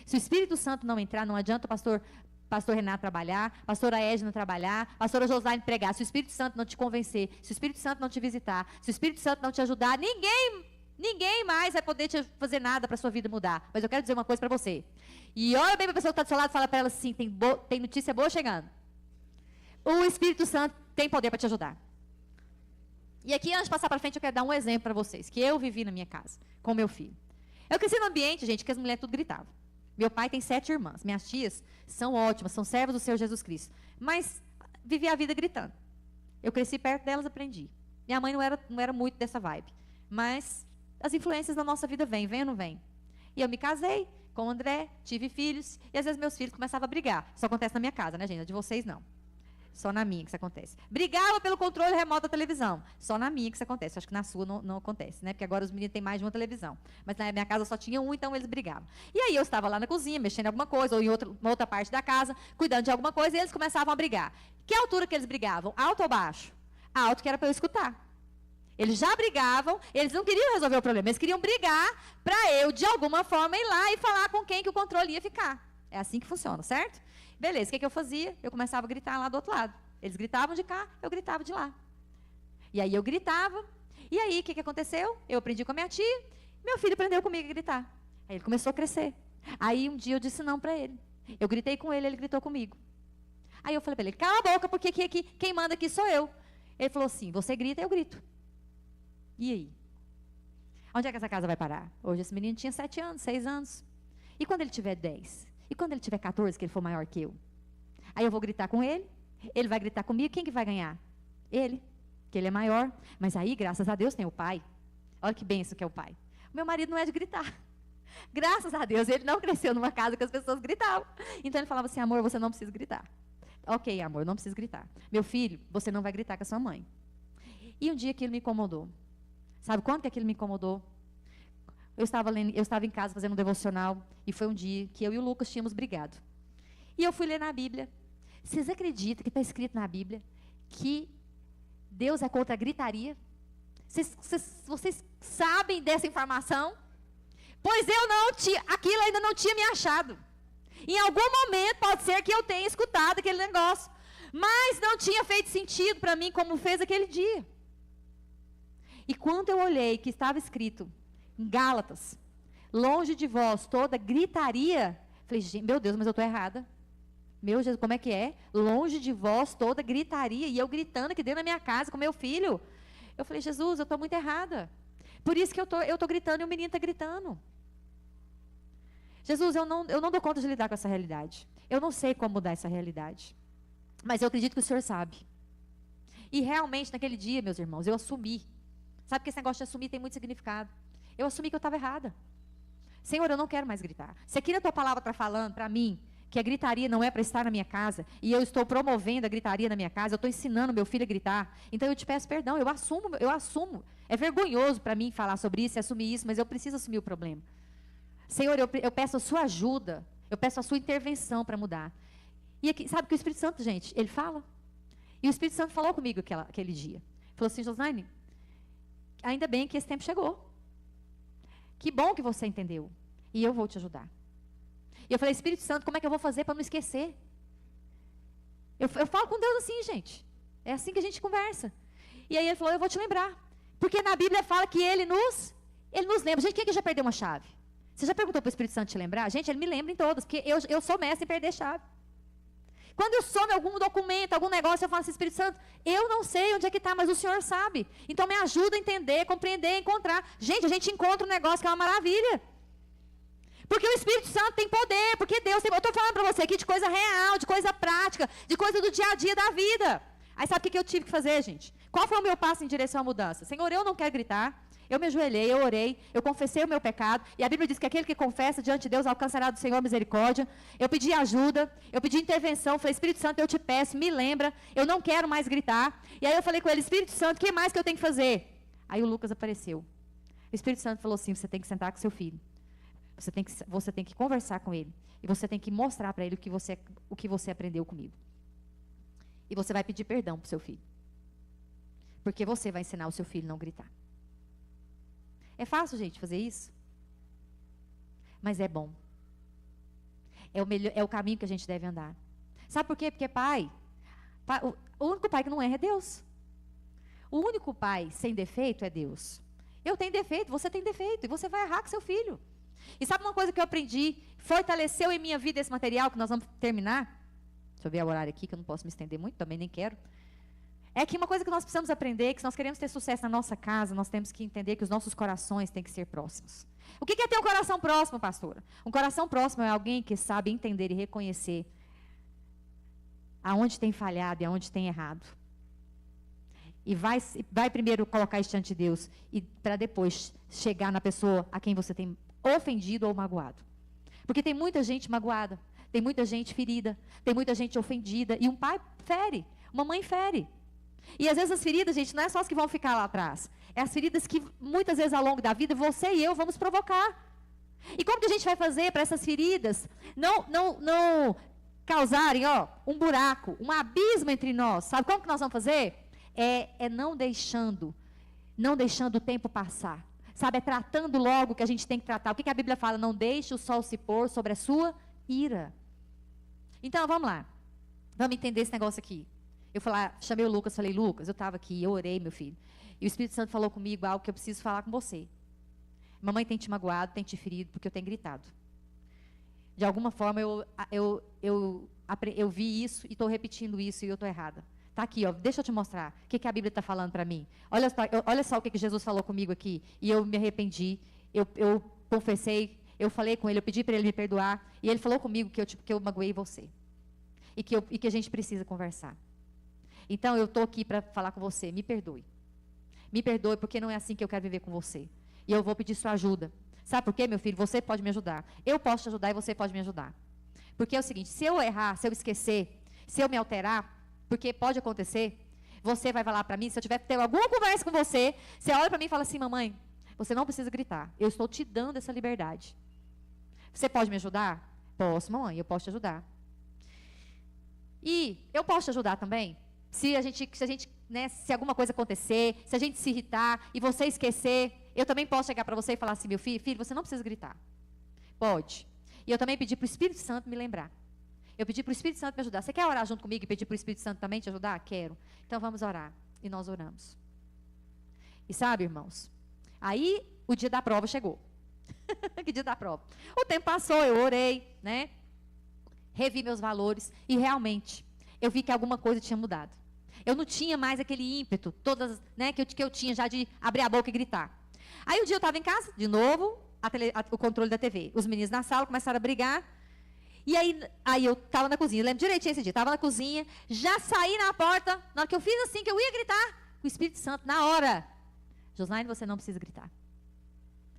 Se o Espírito Santo não entrar, não adianta o pastor Renato trabalhar, pastora Edna trabalhar, pastora Josiane pregar. Se o Espírito Santo não te convencer, se o Espírito Santo não te visitar, se o Espírito Santo não te ajudar, ninguém mais vai poder te fazer nada para a sua vida mudar. Mas eu quero dizer uma coisa para você. E olha bem para a pessoa que está do seu lado e fala para ela assim, tem notícia boa chegando. O Espírito Santo tem poder para te ajudar. E aqui, antes de passar para frente, eu quero dar um exemplo para vocês, que eu vivi na minha casa, com meu filho. Eu cresci num ambiente, gente, que as mulheres tudo gritavam. Meu pai tem 7 irmãs. Minhas tias são ótimas, são servas do Senhor Jesus Cristo. Mas vivi a vida gritando. Eu cresci perto delas, aprendi. Minha mãe não era muito dessa vibe. Mas as influências da nossa vida vêm ou não vêm? E eu me casei com o André, tive filhos, e às vezes meus filhos começavam a brigar. Isso acontece na minha casa, né, gente? A de vocês, não. Só na minha que isso acontece. Brigava pelo controle remoto da televisão. Só na minha que isso acontece. Acho que na sua não acontece, né? Porque agora os meninos têm mais de uma televisão. Mas na minha casa só tinha um, então eles brigavam. E aí eu estava lá na cozinha, mexendo em alguma coisa, ou em uma outra parte da casa, cuidando de alguma coisa, e eles começavam a brigar. Que altura que eles brigavam? Alto ou baixo? Alto, que era para eu escutar. Eles já brigavam, eles não queriam resolver o problema, eles queriam brigar para eu, de alguma forma, ir lá e falar com quem que o controle ia ficar. É assim que funciona, certo? Beleza, o que eu fazia? Eu começava a gritar lá do outro lado. Eles gritavam de cá, eu gritava de lá. E aí eu gritava. E aí, o que aconteceu? Eu aprendi com a minha tia. Meu filho aprendeu comigo a gritar. Aí ele começou a crescer. Aí um dia eu disse não para ele. Eu gritei com ele, ele gritou comigo. Aí eu falei para ele, cala a boca, porque quem manda aqui sou eu. Ele falou assim, você grita, eu grito. E aí? Onde é que essa casa vai parar? Hoje esse menino tinha 7 anos, 6 anos. E quando ele tiver 10? E quando ele tiver 14, que ele for maior que eu? Aí eu vou gritar com ele, ele vai gritar comigo, quem que vai ganhar? Ele, que ele é maior. Mas aí, graças a Deus, tem o pai. Olha que benção que é o pai. O meu marido não é de gritar. Graças a Deus, ele não cresceu numa casa que as pessoas gritavam. Então ele falava assim, amor, você não precisa gritar. Ok, amor, não precisa gritar. Meu filho, você não vai gritar com a sua mãe. E um dia aquilo me incomodou. Sabe quando que aquilo me incomodou? Eu estava em casa fazendo um devocional, e foi um dia que eu e o Lucas tínhamos brigado. E eu fui ler na Bíblia. Vocês acreditam que está escrito na Bíblia que Deus é contra a gritaria? Vocês sabem dessa informação? Pois eu não tinha, aquilo ainda não tinha me achado. Em algum momento pode ser que eu tenha escutado aquele negócio, mas não tinha feito sentido para mim como fez aquele dia. E quando eu olhei que estava escrito em Gálatas, longe de vós toda gritaria, falei, gente, meu Deus, mas eu estou errada. Meu Jesus, como é que é? Longe de vós toda gritaria, e eu gritando aqui dentro da minha casa com meu filho. Eu falei, Jesus, eu estou muito errada. Por isso que eu tô gritando e o menino está gritando. Jesus, eu não dou conta de lidar com essa realidade. Eu não sei como mudar essa realidade. Mas eu acredito que o Senhor sabe. E realmente, naquele dia, meus irmãos, eu assumi. Sabe que esse negócio de assumir tem muito significado. Eu assumi que eu estava errada. Senhor, eu não quero mais gritar. Se aqui na tua palavra está falando para mim que a gritaria não é para estar na minha casa, e eu estou promovendo a gritaria na minha casa, eu estou ensinando meu filho a gritar, então eu te peço perdão, eu assumo. É vergonhoso para mim falar sobre isso e assumir isso, mas eu preciso assumir o problema. Senhor, eu peço a sua ajuda, eu peço a sua intervenção para mudar. E aqui, sabe que o Espírito Santo, gente, ele fala. E o Espírito Santo falou comigo aquele dia. Falou assim, Josiane, ainda bem que esse tempo chegou. Que bom que você entendeu. E eu vou te ajudar. E eu falei, Espírito Santo, como é que eu vou fazer para não esquecer? Eu falo com Deus assim, gente. É assim que a gente conversa. E aí ele falou, eu vou te lembrar. Porque na Bíblia fala que ele nos lembra. Gente, quem que já perdeu uma chave? Você já perguntou para o Espírito Santo te lembrar? Gente, ele me lembra em todas, porque eu sou mestre em perder chave. Quando eu some algum documento, algum negócio, eu falo assim, Espírito Santo, eu não sei onde é que está, mas o Senhor sabe. Então me ajuda a entender, compreender, encontrar. Gente, a gente encontra um negócio que é uma maravilha. Porque o Espírito Santo tem poder, porque Deus tem... Eu estou falando para você aqui de coisa real, de coisa prática, de coisa do dia a dia da vida. Aí sabe o que eu tive que fazer, gente? Qual foi o meu passo em direção à mudança? Senhor, eu não quero gritar. Eu me ajoelhei, eu orei, eu confessei o meu pecado. E a Bíblia diz que aquele que confessa diante de Deus alcançará do Senhor misericórdia. Eu pedi ajuda, eu pedi intervenção. Falei, Espírito Santo, eu te peço, me lembra. Eu não quero mais gritar. E aí eu falei com ele, Espírito Santo, o que mais que eu tenho que fazer? Aí o Lucas apareceu. O Espírito Santo falou assim, você tem que sentar com seu filho. Você tem que conversar com ele. E você tem que mostrar para ele o que você aprendeu comigo. E você vai pedir perdão para o seu filho. Porque você vai ensinar o seu filho a não gritar. É fácil, gente, fazer isso? Mas é bom. É o caminho que a gente deve andar. Sabe por quê? Porque o único pai que não erra é Deus. O único pai sem defeito é Deus. Eu tenho defeito, você tem defeito. E você vai errar com seu filho. E sabe uma coisa que eu aprendi? Fortaleceu em minha vida esse material, que nós vamos terminar. Deixa eu ver o horário aqui, que eu não posso me estender muito, também nem quero. É que uma coisa que nós precisamos aprender, que se nós queremos ter sucesso na nossa casa, nós temos que entender que os nossos corações têm que ser próximos. O que é ter um coração próximo, pastora? Um coração próximo é alguém que sabe entender e reconhecer aonde tem falhado e aonde tem errado. E vai primeiro colocar isso diante de Deus, e para depois chegar na pessoa a quem você tem ofendido ou magoado. Porque tem muita gente magoada, tem muita gente ferida, tem muita gente ofendida, e um pai fere, uma mãe fere. E às vezes as feridas, gente, não é só as que vão ficar lá atrás. É as feridas que muitas vezes ao longo da vida você e eu vamos provocar. E como que a gente vai fazer para essas feridas não causarem um buraco, um abismo entre nós? Sabe como que nós vamos fazer? É não deixando o tempo passar. Sabe, é tratando logo o que a gente tem que tratar. O que a Bíblia fala? Não deixe o sol se pôr sobre a sua ira. Então, vamos lá. Vamos entender esse negócio aqui. Chamei o Lucas, falei, Lucas, eu estava aqui, eu orei, meu filho. E o Espírito Santo falou comigo algo que eu preciso falar com você. Mamãe tem te magoado, tem te ferido, porque eu tenho gritado. De alguma forma, eu vi isso e estou repetindo isso e eu estou errada. Está aqui, deixa eu te mostrar o que a Bíblia está falando para mim. Olha só o que Jesus falou comigo aqui. E eu me arrependi, eu confessei, eu falei com ele, eu pedi para ele me perdoar. E ele falou comigo que eu magoei você. E que a gente precisa conversar. Então, eu estou aqui para falar com você, me perdoe. Me perdoe, porque não é assim que eu quero viver com você. E eu vou pedir sua ajuda. Sabe por quê, meu filho? Você pode me ajudar. Eu posso te ajudar e você pode me ajudar. Porque é o seguinte, se eu errar, se eu esquecer, se eu me alterar, porque pode acontecer, você vai falar para mim, se eu tiver que ter alguma conversa com você, você olha para mim e fala assim, mamãe, você não precisa gritar, eu estou te dando essa liberdade. Você pode me ajudar? Posso, mamãe, eu posso te ajudar. E eu posso te ajudar também? Se alguma coisa acontecer, se a gente se irritar e você esquecer, eu também posso chegar para você e falar assim, meu filho, você não precisa gritar. Pode. E eu também pedi para o Espírito Santo me lembrar. Eu pedi para o Espírito Santo me ajudar. Você quer orar junto comigo e pedir para o Espírito Santo também te ajudar? Quero. Então vamos orar. E nós oramos. E sabe, irmãos, aí o dia da prova chegou. Que dia da prova? O tempo passou, eu orei, né? Revi meus valores e realmente eu vi que alguma coisa tinha mudado. Eu não tinha mais aquele ímpeto, que eu tinha já de abrir a boca e gritar. Aí um dia eu estava em casa, de novo, o controle da TV. Os meninos na sala começaram a brigar. E aí eu estava na cozinha, eu lembro direitinho esse dia, estava na cozinha, já saí na porta, na hora que eu fiz assim, que eu ia gritar, o Espírito Santo, na hora, Joslaine, você não precisa gritar.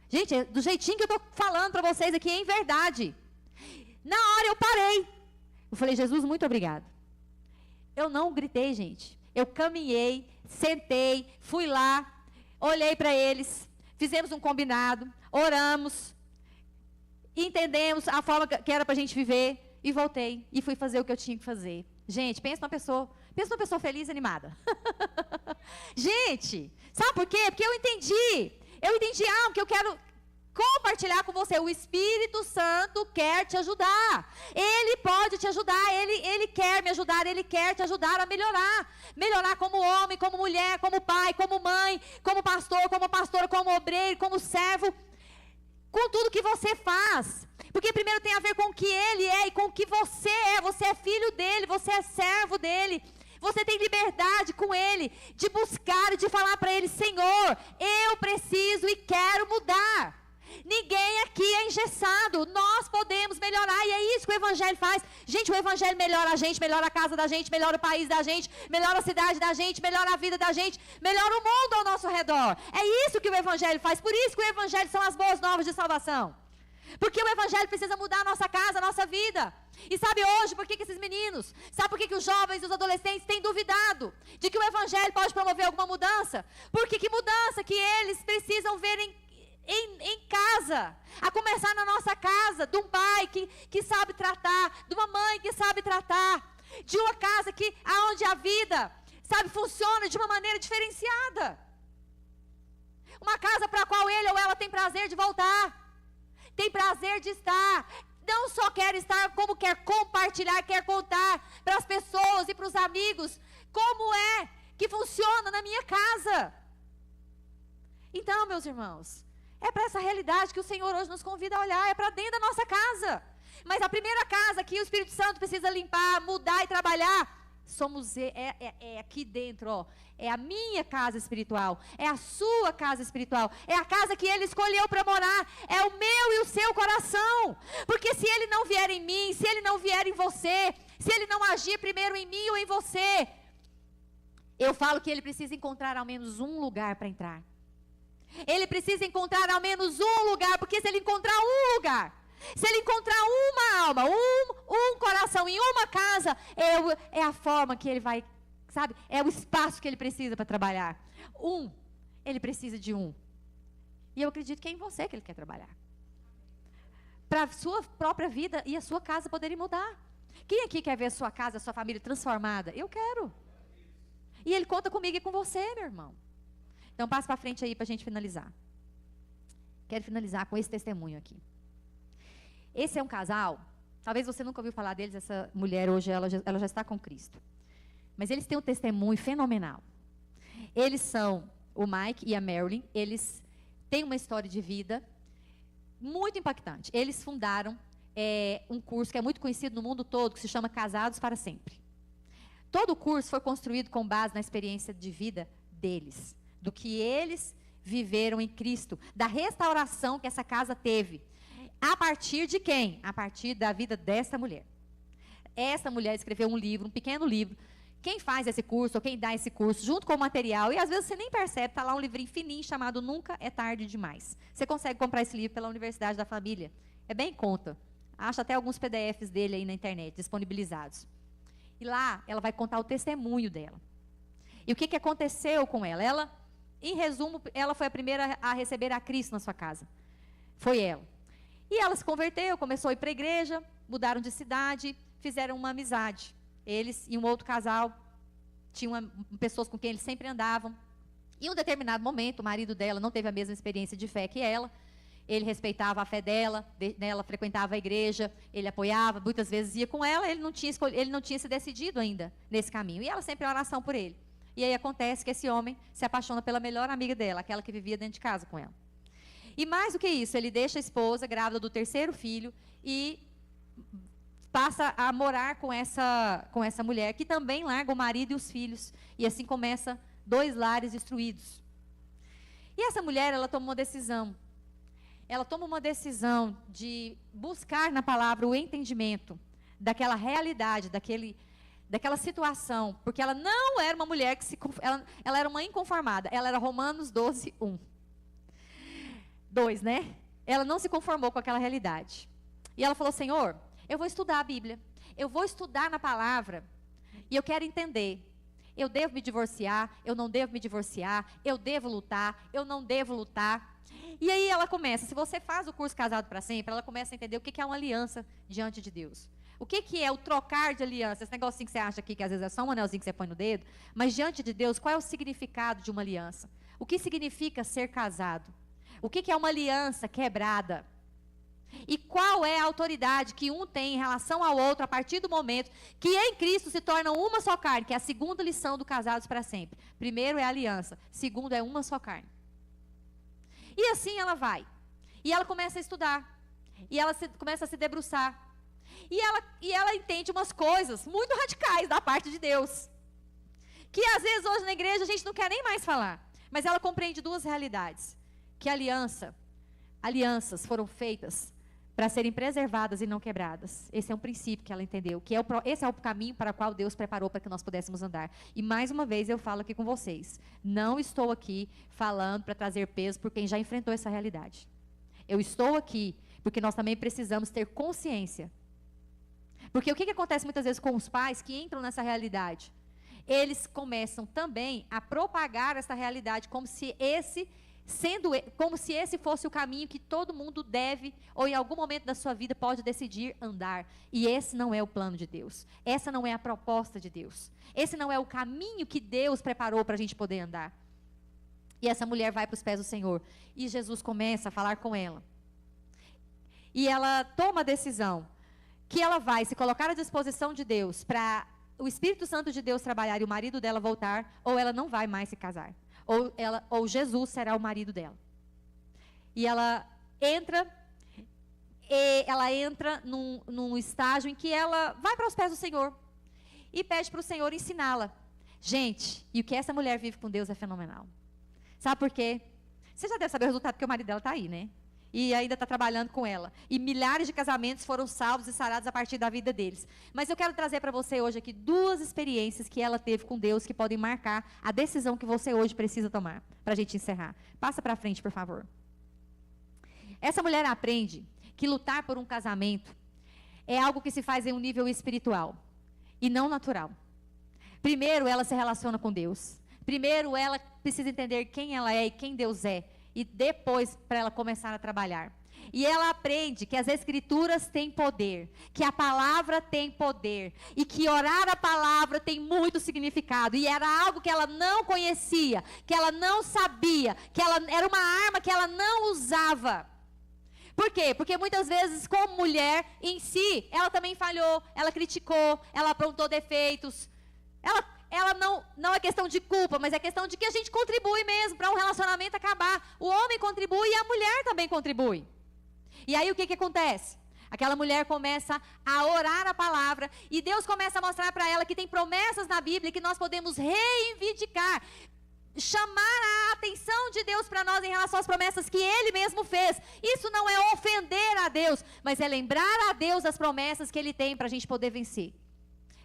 Gente, do jeitinho que eu estou falando para vocês aqui, é em verdade. Na hora eu parei, eu falei, Jesus, muito obrigado. Eu não gritei, gente, eu caminhei, sentei, fui lá, olhei para eles, fizemos um combinado, oramos, entendemos a forma que era para a gente viver e voltei e fui fazer o que eu tinha que fazer. Gente, pensa numa pessoa feliz e animada. Gente, sabe por quê? Porque eu entendi algo que eu quero compartilhar com você. O Espírito Santo quer te ajudar. Ele pode te ajudar, ele quer me ajudar, ele quer te ajudar a melhorar. Melhorar como homem, como mulher, como pai, como mãe, como pastor, como pastora, como obreiro, como servo. Com tudo que você faz. Porque primeiro tem a ver com o que ele é e com o que você é. Você é filho dele, você é servo dele. Você tem liberdade com ele de buscar e de falar para ele: Senhor, eu preciso e quero mudar. Ninguém aqui é engessado, nós podemos melhorar, e é isso que o Evangelho faz. Gente, o Evangelho melhora a gente, melhora a casa da gente, melhora o país da gente, melhora a cidade da gente, melhora a vida da gente, melhora o mundo ao nosso redor. É isso que o Evangelho faz, por isso que o Evangelho são as boas novas de salvação. Porque o Evangelho precisa mudar a nossa casa, a nossa vida. E sabe hoje por que esses meninos, sabe por que os jovens e os adolescentes têm duvidado de que o Evangelho pode promover alguma mudança? Porque que mudança que eles precisam ver em casa, a começar na nossa casa, de um pai que sabe tratar, de uma mãe que sabe tratar, de uma casa onde a vida, sabe, funciona de uma maneira diferenciada. Uma casa para a qual ele ou ela tem prazer de voltar, tem prazer de estar, não só quer estar, como quer compartilhar, quer contar para as pessoas e para os amigos, como é que funciona na minha casa. Então, meus irmãos, é para essa realidade que o Senhor hoje nos convida a olhar, é para dentro da nossa casa. Mas a primeira casa que o Espírito Santo precisa limpar, mudar e trabalhar, é aqui dentro, ó. É a minha casa espiritual, é a sua casa espiritual, é a casa que Ele escolheu para morar, é o meu e o seu coração. Porque se Ele não vier em mim, se Ele não vier em você, se Ele não agir primeiro em mim ou em você, eu falo que Ele precisa encontrar ao menos um lugar para entrar. Ele precisa encontrar ao menos um lugar, porque se ele encontrar um lugar, se ele encontrar uma alma, um coração em uma casa, é a forma que ele vai, sabe, é o espaço que ele precisa para trabalhar. Ele precisa de um. E eu acredito que é em você que ele quer trabalhar. Para a sua própria vida e a sua casa poderem mudar. Quem aqui quer ver a sua casa, a sua família transformada? Eu quero. E ele conta comigo e com você, meu irmão. Então, passa para frente aí para a gente finalizar. Quero finalizar com esse testemunho aqui. Esse é um casal, talvez você nunca ouviu falar deles, essa mulher hoje, ela já está com Cristo. Mas eles têm um testemunho fenomenal. Eles são, o Mike e a Marilyn, eles têm uma história de vida muito impactante. Eles fundaram um curso que é muito conhecido no mundo todo, que se chama Casados para Sempre. Todo o curso foi construído com base na experiência de vida deles, do que eles viveram em Cristo, da restauração que essa casa teve. A partir de quem? A partir da vida dessa mulher. Essa mulher escreveu um livro, um pequeno livro. Quem faz esse curso, ou quem dá esse curso, junto com o material, e às vezes você nem percebe, está lá um livrinho fininho chamado Nunca é Tarde Demais. Você consegue comprar esse livro pela Universidade da Família. É bem em conta. Acha até alguns PDFs dele aí na internet, disponibilizados. E lá, ela vai contar o testemunho dela. E o que aconteceu com ela? Ela, em resumo, ela foi a primeira a receber a Cristo na sua casa. Foi ela. E ela se converteu, começou a ir para a igreja, mudaram de cidade, fizeram uma amizade. Eles e um outro casal, tinham pessoas com quem eles sempre andavam. Em um determinado momento, o marido dela não teve a mesma experiência de fé que ela. Ele respeitava a fé dela, ela frequentava a igreja, ele apoiava, muitas vezes ia com ela, ele não tinha se decidido ainda nesse caminho. E ela sempre em oração por ele. E aí acontece que esse homem se apaixona pela melhor amiga dela, aquela que vivia dentro de casa com ela. E mais do que isso, ele deixa a esposa grávida do terceiro filho e passa a morar com essa mulher, que também larga o marido e os filhos. E assim começa 2 lares destruídos. E essa mulher, ela toma uma decisão. Ela toma uma decisão de buscar na palavra o entendimento daquela realidade, daquela situação, porque ela não era uma mulher ela era uma inconformada, ela era Romanos 12, 1. 2, né? Ela não se conformou com aquela realidade. E ela falou: Senhor, eu vou estudar a Bíblia, eu vou estudar na palavra, e eu quero entender. Eu devo me divorciar, eu não devo me divorciar, eu devo lutar, eu não devo lutar. E aí ela começa, se você faz o curso Casado para Sempre, ela começa a entender o que é uma aliança diante de Deus. O que é o trocar de aliança? Esse negocinho que você acha aqui, que às vezes é só um anelzinho que você põe no dedo. Mas diante de Deus, qual é o significado de uma aliança? O que significa ser casado? O que é uma aliança quebrada? E qual é a autoridade que um tem em relação ao outro a partir do momento que em Cristo se tornam uma só carne, que é a segunda lição do Casados para Sempre. Primeiro é a aliança, segundo é uma só carne. E assim ela vai. E ela começa a estudar. E ela começa a se debruçar. E ela entende umas coisas muito radicais da parte de Deus. Que às vezes hoje na igreja a gente não quer nem mais falar. Mas ela compreende duas realidades. Que alianças foram feitas para serem preservadas e não quebradas. Esse é um princípio que ela entendeu. Esse é o caminho para o qual Deus preparou para que nós pudéssemos andar. E mais uma vez eu falo aqui com vocês. Não estou aqui falando para trazer peso por quem já enfrentou essa realidade. Eu estou aqui porque nós também precisamos ter consciência. Porque o que acontece muitas vezes com os pais que entram nessa realidade? Eles começam também a propagar essa realidade como se esse fosse o caminho que todo mundo deve, ou em algum momento da sua vida pode decidir andar. E esse não é o plano de Deus. Essa não é a proposta de Deus. Esse não é o caminho que Deus preparou para a gente poder andar. E essa mulher vai para os pés do Senhor. E Jesus começa a falar com ela. E ela toma a decisão que ela vai se colocar à disposição de Deus para o Espírito Santo de Deus trabalhar e o marido dela voltar, ou ela não vai mais se casar. Ou Jesus será o marido dela. E ela entra num estágio em que ela vai para os pés do Senhor e pede para o Senhor ensiná-la. Gente, e o que essa mulher vive com Deus é fenomenal. Sabe por quê? Você já deve saber o resultado, porque o marido dela está aí, né? E ainda está trabalhando com ela. E milhares de casamentos foram salvos e sarados a partir da vida deles. Mas eu quero trazer para você hoje aqui duas experiências que ela teve com Deus que podem marcar a decisão que você hoje precisa tomar. Para a gente encerrar. Passa para frente, por favor. Essa mulher aprende que lutar por um casamento é algo que se faz em um nível espiritual e não natural. Primeiro, ela se relaciona com Deus. Primeiro, ela precisa entender quem ela é e quem Deus é. E depois, para ela começar a trabalhar. E ela aprende que as escrituras têm poder, que a palavra tem poder, e que orar a palavra tem muito significado. E era algo que ela não conhecia, que ela não sabia, que era uma arma que ela não usava. Por quê? Porque muitas vezes, como mulher em si, ela também falhou, ela criticou, ela aprontou defeitos. Ela não é questão de culpa, mas é questão de que a gente contribui mesmo para um relacionamento acabar. O homem contribui e a mulher também contribui. E aí o que acontece? Aquela mulher começa a orar a palavra e Deus começa a mostrar para ela que tem promessas na Bíblia que nós podemos reivindicar, chamar a atenção de Deus para nós em relação às promessas que Ele mesmo fez. Isso não é ofender a Deus, mas é lembrar a Deus das promessas que Ele tem para a gente poder vencer.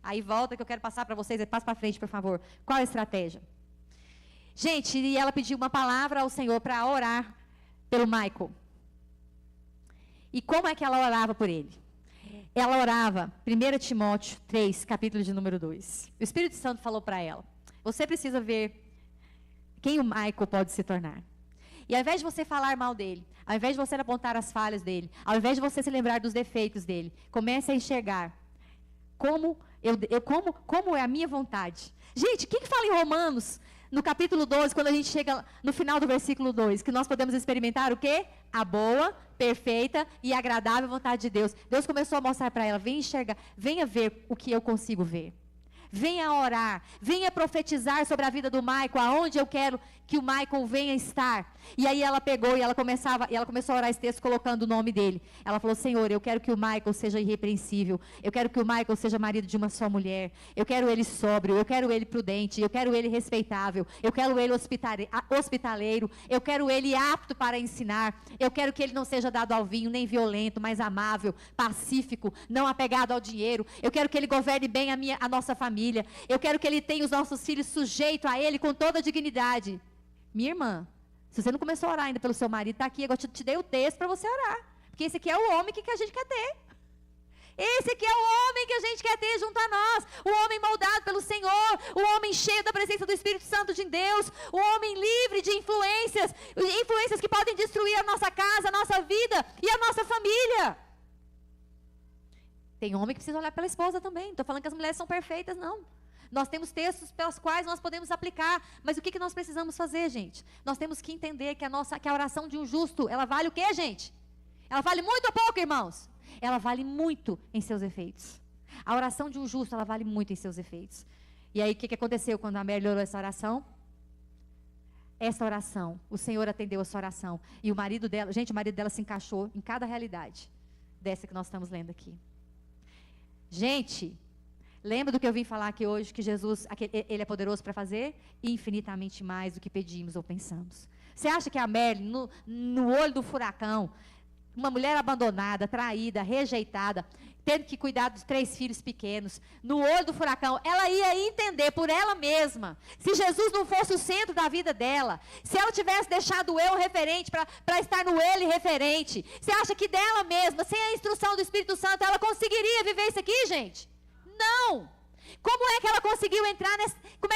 Aí volta que eu quero passar para vocês, passa para frente, por favor. Qual a estratégia? Gente, e ela pediu uma palavra ao Senhor para orar pelo Michael. E como é que ela orava por ele? Ela orava, 1 Timóteo 3, capítulo de número 2. O Espírito Santo falou para ela, você precisa ver quem o Michael pode se tornar. E ao invés de você falar mal dele, ao invés de você apontar as falhas dele, ao invés de você se lembrar dos defeitos dele, comece a enxergar como é a minha vontade. Gente, o que fala em Romanos, no capítulo 12, quando a gente chega no final do versículo 2, que nós podemos experimentar o quê? A boa, perfeita e agradável vontade de Deus. Deus começou a mostrar para ela, venha enxergar, venha ver o que eu consigo ver. Venha orar, venha profetizar sobre a vida do Michael, aonde eu quero que o Michael venha estar. E aí ela pegou e ela começou a orar esse texto colocando o nome dele. Ela falou, Senhor, eu quero que o Michael seja irrepreensível, eu quero que o Michael seja marido de uma só mulher, eu quero ele sóbrio, eu quero ele prudente, eu quero ele respeitável, eu quero ele hospitaleiro, eu quero ele apto para ensinar, eu quero que ele não seja dado ao vinho, nem violento, mas amável, pacífico, não apegado ao dinheiro, eu quero que ele governe bem a nossa família, eu quero que ele tenha os nossos filhos sujeitos a ele com toda a dignidade. Minha irmã, se você não começou a orar ainda pelo seu marido, está aqui, agora te dei o texto para você orar. Porque esse aqui é o homem que a gente quer ter. Esse aqui é o homem que a gente quer ter junto a nós. O homem moldado pelo Senhor. O homem cheio da presença do Espírito Santo de Deus. O homem livre de influências. Influências que podem destruir a nossa casa, a nossa vida e a nossa família. Tem homem que precisa olhar pela esposa também. Não estou falando que as mulheres são perfeitas, não. Nós temos textos pelos quais nós podemos aplicar. Mas o que nós precisamos fazer, gente? Nós temos que entender que a oração de um justo, ela vale o quê, gente? Ela vale muito ou pouco, irmãos? Ela vale muito em seus efeitos. A oração de um justo, ela vale muito em seus efeitos. E aí, o que aconteceu quando a Mary orou essa oração? Essa oração, o Senhor atendeu a sua oração. E o marido dela, gente, o marido dela se encaixou em cada realidade dessa que nós estamos lendo aqui. Gente, lembra do que eu vim falar aqui hoje, que Jesus, Ele é poderoso para fazer infinitamente mais do que pedimos ou pensamos. Você acha que a Mary, no olho do furacão, uma mulher abandonada, traída, rejeitada, tendo que cuidar dos 3 filhos pequenos, no olho do furacão, ela ia entender por ela mesma, se Jesus não fosse o centro da vida dela, se ela tivesse deixado o eu referente para estar no ele referente, você acha que dela mesma, sem a instrução do Espírito Santo, ela conseguiria viver isso aqui, gente? Não! Como é que ela conseguiu entrar nesse... Como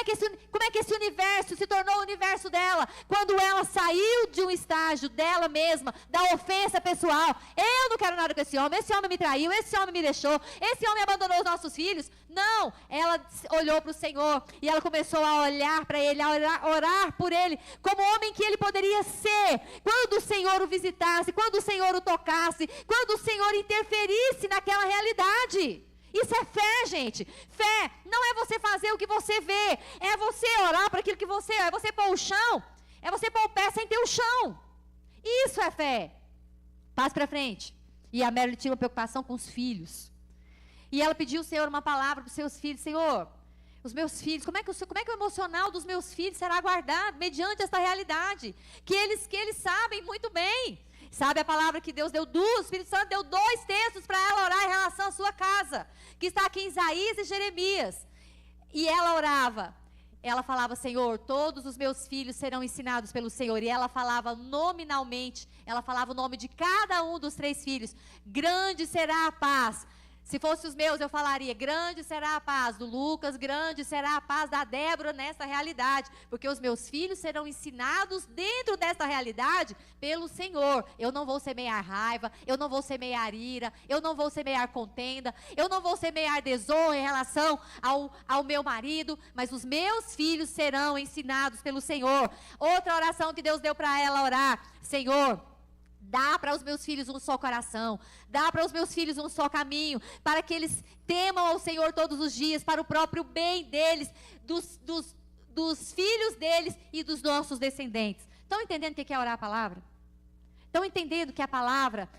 é que esse universo se tornou o universo dela? Quando ela saiu de um estágio dela mesma, da ofensa pessoal. Eu não quero nada com esse homem me traiu, esse homem me deixou, esse homem abandonou os nossos filhos. Não, ela olhou para o Senhor e ela começou a olhar para Ele, a orar por Ele, como homem que Ele poderia ser. Quando o Senhor o visitasse, quando o Senhor o tocasse, quando o Senhor interferisse naquela realidade. Isso é fé, gente. Fé não é você fazer o que você vê. É você orar para aquilo que você... É você pôr o chão. É você pôr o pé sem ter o chão. Isso é fé. Passe para frente. E a Mary tinha uma preocupação com os filhos. E ela pediu ao Senhor uma palavra para os seus filhos. Senhor, os meus filhos, como é que o emocional dos meus filhos será guardado mediante esta realidade? Que eles sabem muito bem. Sabe a palavra que Deus deu? O Espírito Santo deu 2 textos para ela orar em relação à sua casa, que está aqui em Isaías e Jeremias. E ela orava, ela falava, Senhor, todos os meus filhos serão ensinados pelo Senhor. E ela falava nominalmente, ela falava o nome de cada um dos 3 filhos. Grande será a paz. Se fosse os meus, eu falaria, grande será a paz do Lucas, grande será a paz da Débora nessa realidade, porque os meus filhos serão ensinados dentro dessa realidade pelo Senhor. Eu não vou semear raiva, eu não vou semear ira, eu não vou semear contenda, eu não vou semear desonra em relação ao meu marido, mas os meus filhos serão ensinados pelo Senhor. Outra oração que Deus deu para ela orar, Senhor, dá para os meus filhos um só coração, dá para os meus filhos um só caminho, para que eles temam ao Senhor todos os dias, para o próprio bem deles, dos filhos deles e dos nossos descendentes. Estão entendendo o que é orar a palavra? Estão entendendo que a palavra,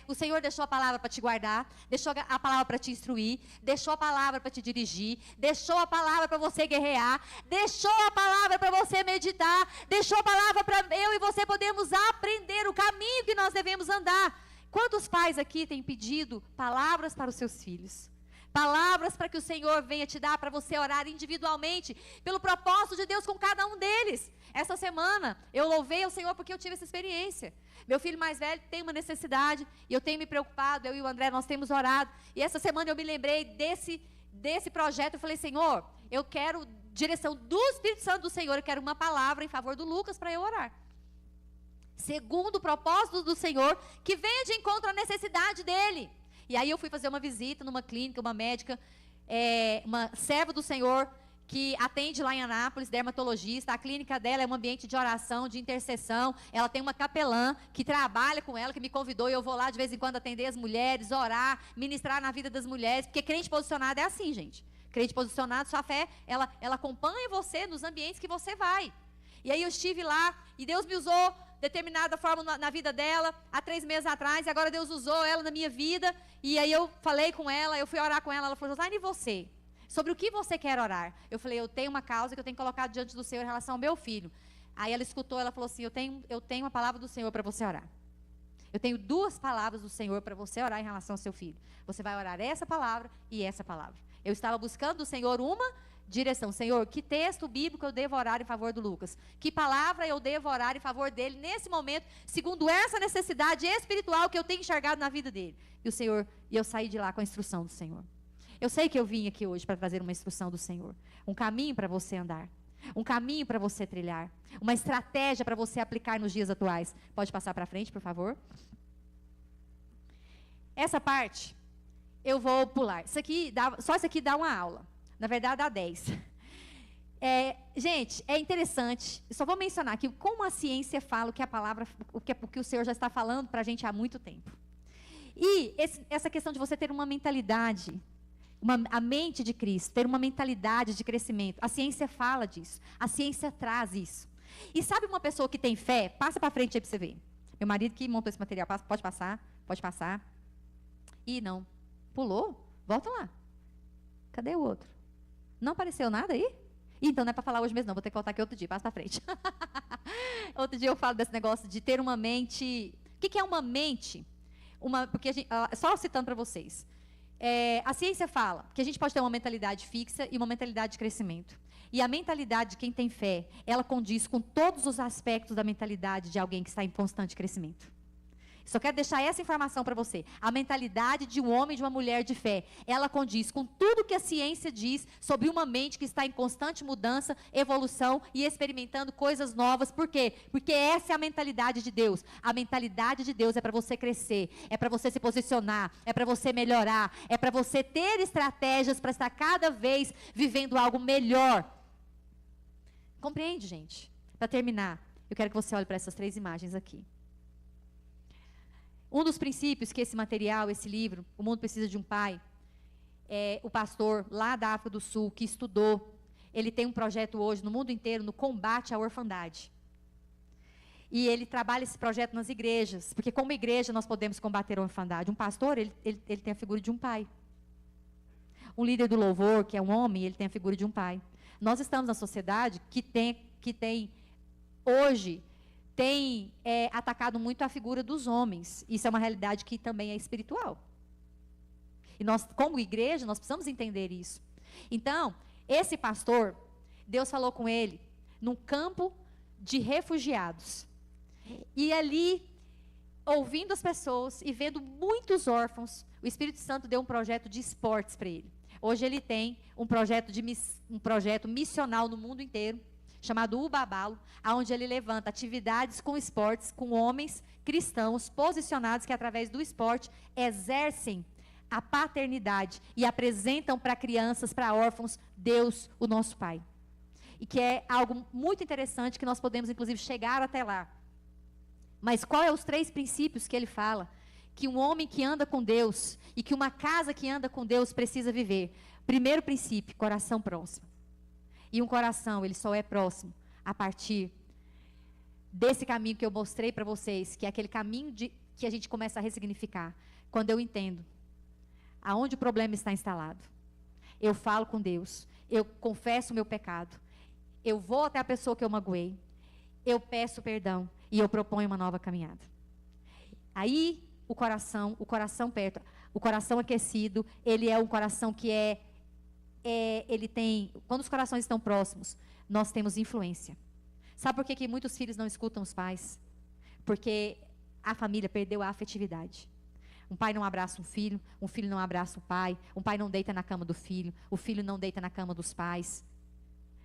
o Senhor deixou a palavra para te guardar, deixou a palavra para te instruir, deixou a palavra para te dirigir, deixou a palavra para você guerrear, deixou a palavra para você meditar, deixou a palavra para eu e você podermos aprender o caminho que nós devemos andar. Quantos pais aqui têm pedido palavras para os seus filhos? Palavras para que o Senhor venha te dar, para você orar individualmente, pelo propósito de Deus com cada um deles. Essa semana, eu louvei ao Senhor porque eu tive essa experiência. Meu filho mais velho tem uma necessidade, e eu tenho me preocupado, eu e o André, nós temos orado. E essa semana eu me lembrei desse projeto, eu falei, Senhor, eu quero direção do Espírito Santo do Senhor, eu quero uma palavra em favor do Lucas para eu orar. Segundo o propósito do Senhor, que venha de encontro à necessidade dele. E aí eu fui fazer uma visita numa clínica, uma médica, uma serva do Senhor, que atende lá em Anápolis, dermatologista. A clínica dela é um ambiente de oração, de intercessão. Ela tem uma capelã que trabalha com ela, que me convidou, e eu vou lá de vez em quando atender as mulheres, orar, ministrar na vida das mulheres, porque crente posicionado é assim, gente. Crente posicionado, sua fé, ela acompanha você nos ambientes que você vai. E aí eu estive lá, e Deus me usou determinada forma na vida dela, há 3 meses atrás, e agora Deus usou ela na minha vida, e aí eu falei com ela, eu fui orar com ela falou, Josiane, e você? Sobre o que você quer orar? Eu falei, eu tenho uma causa que eu tenho colocado diante do Senhor em relação ao meu filho. Aí ela escutou, ela falou assim, eu tenho uma palavra do Senhor para você orar. Eu tenho 2 palavras do Senhor para você orar em relação ao seu filho. Você vai orar essa palavra e essa palavra. Eu estava buscando do Senhor uma direção. Senhor, que texto bíblico eu devo orar em favor do Lucas? Que palavra eu devo orar em favor dele nesse momento, segundo essa necessidade espiritual que eu tenho enxergado na vida dele? E eu saí de lá com a instrução do Senhor. Eu sei que eu vim aqui hoje para trazer uma instrução do Senhor. Um caminho para você andar. Um caminho para você trilhar. Uma estratégia para você aplicar nos dias atuais. Pode passar para frente, por favor? Essa parte, Eu vou pular. Só isso aqui dá uma aula. Na verdade, dá 10. Gente, é interessante. Eu só vou mencionar aqui como a ciência fala o que a palavra, o que o Senhor já está falando para a gente há muito tempo. E essa questão de você ter uma mentalidade, a mente de Cristo, ter uma mentalidade de crescimento. A ciência fala disso. A ciência traz isso. E sabe uma pessoa que tem fé? Passa para frente aí para você ver. Meu marido que montou esse material. Pode passar. Pode passar. Ih, não. Pulou? Volta lá. Cadê o outro? Não apareceu nada aí? Então não é para falar hoje mesmo, não. Vou ter que voltar aqui outro dia. Passa para frente. Outro dia eu falo desse negócio de ter uma mente. O que é uma mente? Porque só citando para vocês. A ciência fala que a gente pode ter uma mentalidade fixa e uma mentalidade de crescimento. E a mentalidade de quem tem fé, ela condiz com todos os aspectos da mentalidade de alguém que está em constante crescimento. Só quero deixar essa informação para você. A mentalidade de um homem e de uma mulher de fé, ela condiz com tudo que a ciência diz sobre uma mente que está em constante mudança, evolução e experimentando coisas novas. Por quê? Porque essa é a mentalidade de Deus. A mentalidade de Deus é para você crescer, é para você se posicionar, é para você melhorar, é para você ter estratégias para estar cada vez vivendo algo melhor. Compreende, gente? Para terminar, eu quero que você olhe para essas 3 imagens aqui. Um dos princípios que esse material, esse livro, O Mundo Precisa de um Pai, o pastor lá da África do Sul, que estudou, ele tem um projeto hoje no mundo inteiro no combate à orfandade. E ele trabalha esse projeto nas igrejas, porque como igreja nós podemos combater a orfandade. Um pastor, ele tem a figura de um pai. Um líder do louvor, que é um homem, ele tem a figura de um pai. Nós estamos na sociedade que tem hoje... tem atacado muito a figura dos homens. Isso é uma realidade que também é espiritual. E nós, como igreja, nós precisamos entender isso. Então, esse pastor, Deus falou com ele num campo de refugiados. E ali, ouvindo as pessoas e vendo muitos órfãos, o Espírito Santo deu um projeto de esportes para ele. Hoje ele tem um projeto missional no mundo inteiro, chamado Ubabalo, onde ele levanta atividades com esportes, com homens cristãos posicionados que, através do esporte, exercem a paternidade e apresentam para crianças, para órfãos, Deus, o nosso Pai. E que é algo muito interessante, que nós podemos, inclusive, chegar até lá. Mas qual é os 3 princípios que ele fala? Que um homem que anda com Deus e que uma casa que anda com Deus precisa viver. Primeiro princípio, coração próximo. E um coração, ele só é próximo a partir desse caminho que eu mostrei para vocês, que é aquele caminho que a gente começa a ressignificar. Quando eu entendo aonde o problema está instalado, eu falo com Deus, eu confesso o meu pecado, eu vou até a pessoa que eu magoei, eu peço perdão e eu proponho uma nova caminhada. Aí o coração perto, o coração aquecido, ele é um coração que ele tem, quando os corações estão próximos, nós temos influência. Sabe por que muitos filhos não escutam os pais? Porque a família perdeu a afetividade. Um pai não abraça um filho não abraça o pai, um pai não deita na cama do filho, o filho não deita na cama dos pais.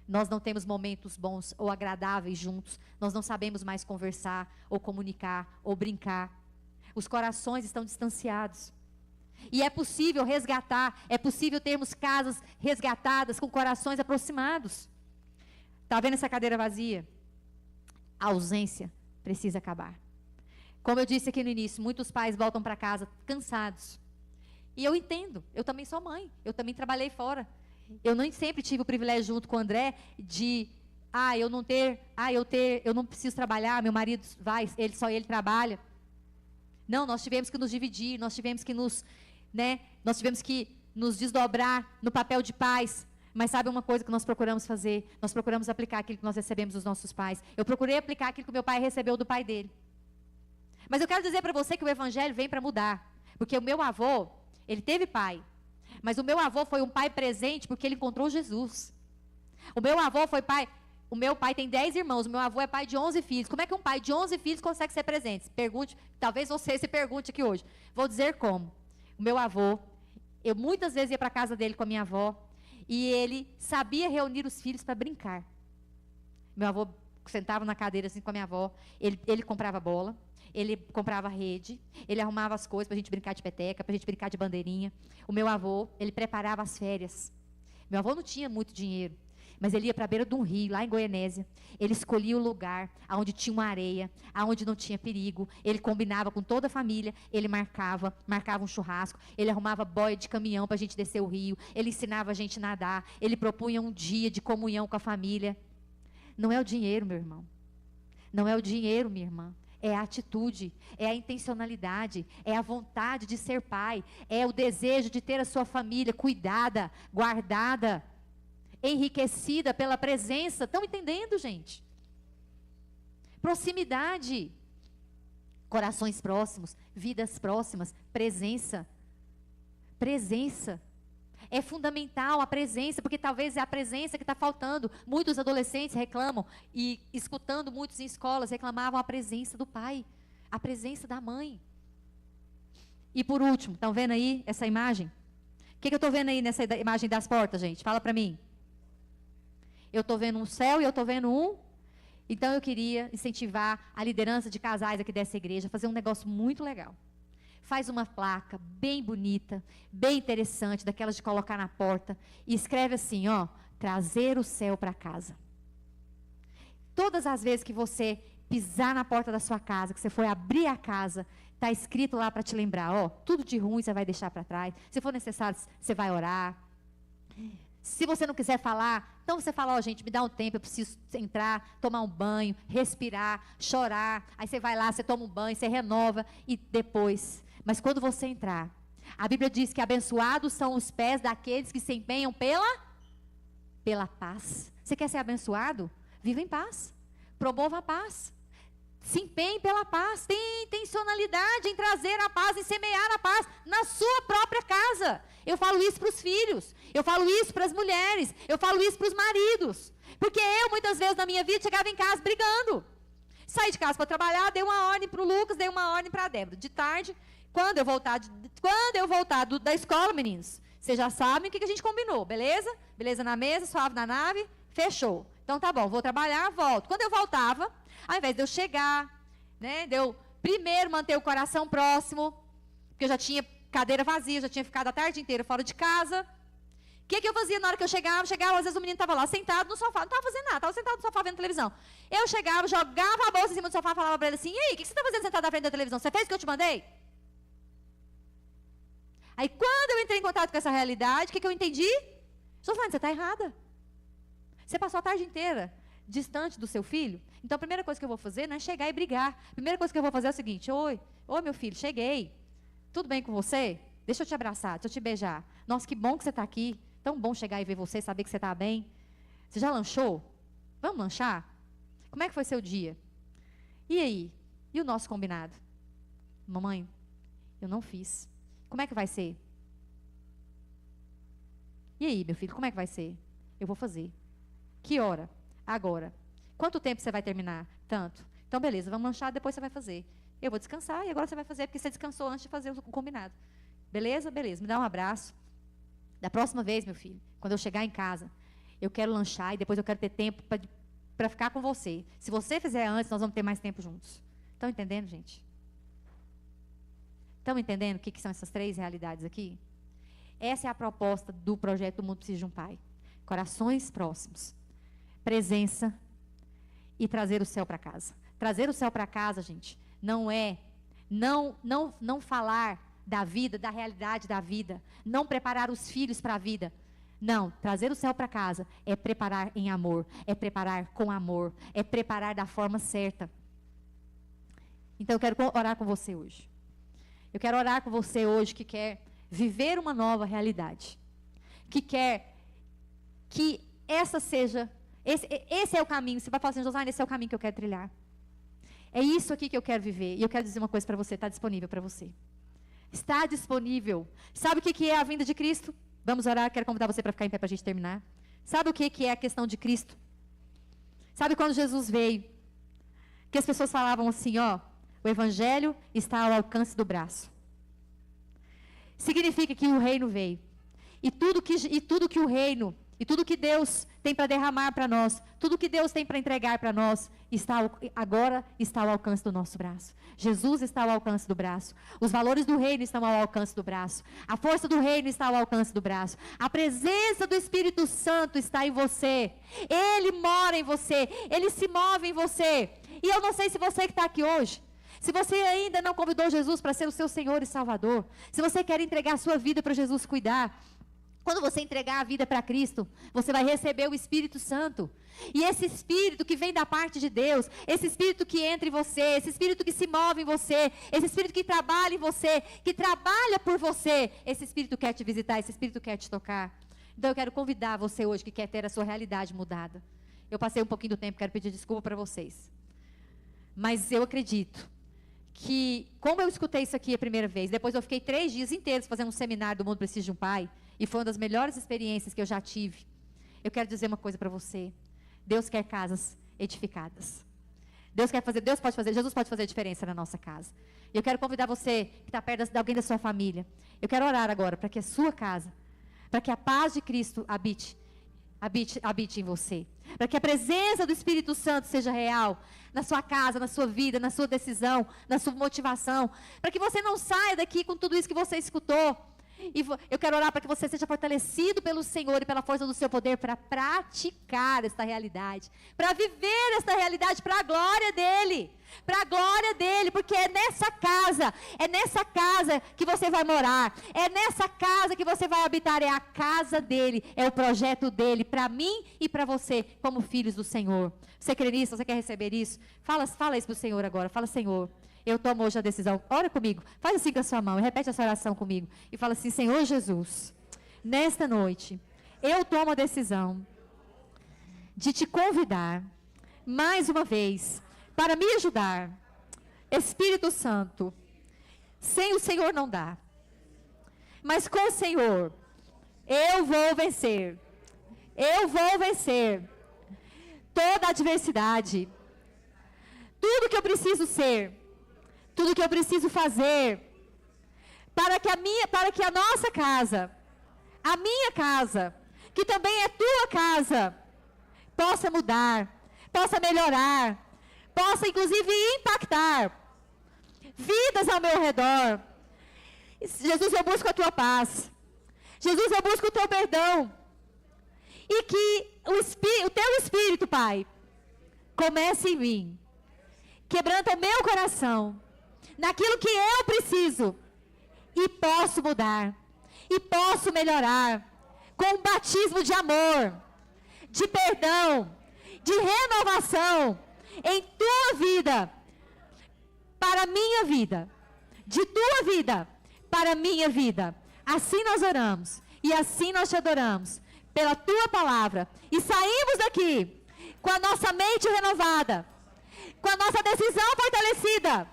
Nós não temos momentos bons ou agradáveis juntos, nós não sabemos mais conversar, ou comunicar, ou brincar. Os corações estão distanciados. E é possível resgatar, é possível termos casas resgatadas com corações aproximados. Está vendo essa cadeira vazia? A ausência precisa acabar. Como eu disse aqui no início, muitos pais voltam para casa cansados. E eu entendo, eu também sou mãe, eu também trabalhei fora. Eu nem sempre tive o privilégio junto com o André de, eu não preciso trabalhar, meu marido vai, ele trabalha. Não, nós tivemos que nos dividir, nós tivemos que nos desdobrar no papel de pais. Mas sabe uma coisa que nós procuramos fazer? Nós procuramos aplicar aquilo que nós recebemos dos nossos pais. Eu procurei aplicar aquilo que meu pai recebeu do pai dele. Mas eu quero dizer para você que o evangelho vem para mudar. Porque o meu avô, ele teve pai. Mas o meu avô foi um pai presente porque ele encontrou Jesus. O meu avô foi pai... O meu pai tem 10 irmãos, o meu avô é pai de 11 filhos. Como é que um pai de 11 filhos consegue ser presente? Pergunte, talvez você se pergunte aqui hoje. Vou dizer como. O meu avô, eu muitas vezes ia para a casa dele com a minha avó, e ele sabia reunir os filhos para brincar. Meu avô sentava na cadeira assim com a minha avó, ele comprava bola, ele comprava rede, ele arrumava as coisas para a gente brincar de peteca, para a gente brincar de bandeirinha. O meu avô, ele preparava as férias. Meu avô não tinha muito dinheiro, mas ele ia para a beira de um rio, lá em Goianésia. Ele escolhia o lugar onde tinha uma areia, onde não tinha perigo. Ele combinava com toda a família, ele marcava um churrasco, ele arrumava boia de caminhão para a gente descer o rio, ele ensinava a gente a nadar, ele propunha um dia de comunhão com a família. Não é o dinheiro, meu irmão. Não é o dinheiro, minha irmã. É a atitude, é a intencionalidade, é a vontade de ser pai, é o desejo de ter a sua família cuidada, guardada, enriquecida pela presença. Estão entendendo, gente? Proximidade, corações próximos, vidas próximas, presença. Presença. É fundamental a presença, porque talvez é a presença que está faltando. Muitos adolescentes reclamam, e escutando muitos em escolas, reclamavam a presença do pai, a presença da mãe. E por último, estão vendo aí essa imagem? O que eu estou vendo aí nessa imagem das portas, gente? Fala para mim. Eu estou vendo um céu e eu estou vendo um. Então eu queria incentivar a liderança de casais aqui dessa igreja, fazer um negócio muito legal. Faz uma placa bem bonita, bem interessante, daquelas de colocar na porta, e escreve assim, ó, trazer o céu para casa. Todas as vezes que você pisar na porta da sua casa, que você for abrir a casa, está escrito lá para te lembrar, ó, tudo de ruim você vai deixar para trás. Se for necessário, você vai orar. Se você não quiser falar, então você fala, ó, gente, me dá um tempo, eu preciso entrar, tomar um banho, respirar, chorar. Aí você vai lá, você toma um banho, você renova e depois. Mas quando você entrar, a Bíblia diz que abençoados são os pés daqueles que se empenham pela paz. Você quer ser abençoado? Viva em paz. Promova a paz. Se empenhe pela paz. Tenha intencionalidade em trazer a paz, em semear a paz na sua própria casa. Eu falo isso para os filhos. Eu falo isso para as mulheres. Eu falo isso para os maridos. Porque eu, muitas vezes na minha vida, chegava em casa brigando. Saí de casa para trabalhar, dei uma ordem para o Lucas, dei uma ordem para a Débora. De tarde, quando eu voltar da escola, meninos, vocês já sabem o que a gente combinou, beleza? Beleza na mesa, suave na nave, fechou. Então tá bom, vou trabalhar, volto. Quando eu voltava, ao invés de eu chegar, né, de eu primeiro manter o coração próximo, porque eu já tinha cadeira vazia, já tinha ficado a tarde inteira fora de casa. O que eu fazia na hora que eu chegava? Às vezes o menino estava lá sentado no sofá, não estava fazendo nada, estava sentado no sofá vendo televisão. Eu chegava, jogava a bolsa em cima do sofá e falava para ele assim, e aí, o que você está fazendo sentado na frente da televisão? Você fez o que eu te mandei? Aí quando eu entrei em contato com essa realidade, o que eu entendi? Estou falando, você está errada. Você passou a tarde inteira distante do seu filho. Então a primeira coisa que eu vou fazer não é chegar e brigar. A primeira coisa que eu vou fazer é o seguinte, oi meu filho, cheguei. Tudo bem com você? Deixa eu te abraçar, deixa eu te beijar. Nossa, que bom que você está aqui. Tão bom chegar e ver você, saber que você está bem. Você já lanchou? Vamos lanchar? Como é que foi seu dia? E aí? E o nosso combinado? Mamãe, eu não fiz. Como é que vai ser? E aí, meu filho, como é que vai ser? Eu vou fazer. Que hora? Agora. Quanto tempo você vai terminar? Tanto. Então, beleza, vamos lanchar, depois você vai fazer. Eu vou descansar e agora você vai fazer, porque você descansou antes de fazer o combinado. Beleza? Beleza, me dá um abraço. Da próxima vez, meu filho, quando eu chegar em casa, eu quero lanchar e depois eu quero ter tempo para ficar com você. Se você fizer antes, nós vamos ter mais tempo juntos. Estão entendendo, gente? Estão entendendo o que são essas três realidades aqui? Essa é a proposta do projeto do Mundo Precisa de um Pai. Corações próximos, presença e trazer o céu para casa. Trazer o céu para casa, gente, não é não falar da vida, da realidade da vida, não preparar os filhos para a vida. Não, trazer o céu para casa é preparar em amor, é preparar com amor, é preparar da forma certa. Então eu quero orar com você hoje. Eu quero orar com você hoje que quer viver uma nova realidade. Que quer que essa seja, esse é o caminho. Você vai falar assim, Josiane, esse é o caminho que eu quero trilhar. É isso aqui que eu quero viver. E eu quero dizer uma coisa para você, está disponível para você. Está disponível. Sabe o que é a vinda de Cristo? Vamos orar, quero convidar você para ficar em pé para a gente terminar. Sabe o que é a questão de Cristo? Sabe quando Jesus veio? Que as pessoas falavam assim, ó, o evangelho está ao alcance do braço. Significa que o reino veio. E tudo que o reino, e tudo que Deus tem para derramar para nós, tudo que Deus tem para entregar para nós, agora está ao alcance do nosso braço. Jesus está ao alcance do braço. Os valores do reino estão ao alcance do braço. A força do reino está ao alcance do braço. A presença do Espírito Santo está em você. Ele mora em você. Ele se move em você. E eu não sei se você que está aqui hoje, se você ainda não convidou Jesus para ser o seu Senhor e Salvador, se você quer entregar a sua vida para Jesus cuidar, quando você entregar a vida para Cristo, você vai receber o Espírito Santo. E esse Espírito que vem da parte de Deus, esse Espírito que entra em você, esse Espírito que se move em você, esse Espírito que trabalha em você, que trabalha por você, esse Espírito quer te visitar, esse Espírito quer te tocar. Então eu quero convidar você hoje que quer ter a sua realidade mudada. Eu passei um pouquinho do tempo, quero pedir desculpa para vocês. Mas eu acredito que, como eu escutei isso aqui a primeira vez, depois eu fiquei 3 dias inteiros fazendo um seminário do Mundo Precisa de um Pai, e foi uma das melhores experiências que eu já tive. Eu quero dizer uma coisa para você. Deus quer casas edificadas. Deus pode fazer, Jesus pode fazer a diferença na nossa casa. E eu quero convidar você que está perto de alguém da sua família. Eu quero orar agora para que a sua casa, para que a paz de Cristo habite em você. Para que a presença do Espírito Santo seja real na sua casa, na sua vida, na sua decisão, na sua motivação. Para que você não saia daqui com tudo isso que você escutou. E eu quero orar para que você seja fortalecido pelo Senhor e pela força do seu poder para praticar esta realidade, para viver esta realidade para a glória dEle. Para a glória dEle, porque é nessa casa que você vai morar, é nessa casa que você vai habitar, é a casa dEle, é o projeto dEle, para mim e para você, como filhos do Senhor. Você crê nisso? Você quer receber isso? Fala isso para o Senhor agora, fala: Senhor, eu tomo hoje a decisão. Ora comigo, faz assim com a sua mão e repete essa oração comigo. E fala assim: Senhor Jesus, nesta noite, eu tomo a decisão de te convidar, mais uma vez, para me ajudar. Espírito Santo, sem o Senhor não dá. Mas com o Senhor, eu vou vencer. Eu vou vencer toda a adversidade. Tudo que eu preciso ser, tudo que eu preciso fazer, para que a nossa casa, a minha casa, que também é tua casa, possa mudar, possa melhorar, possa inclusive impactar vidas ao meu redor. Jesus, eu busco a tua paz. Jesus, eu busco o teu perdão. E que o teu Espírito, Pai, comece em mim. Quebranta o meu coração naquilo que eu preciso e posso mudar, e posso melhorar, com um batismo de amor, de perdão, de renovação em tua vida, para a minha vida, de tua vida, para a minha vida. Assim nós oramos, e assim nós te adoramos, pela tua palavra, e saímos daqui com a nossa mente renovada, com a nossa decisão fortalecida,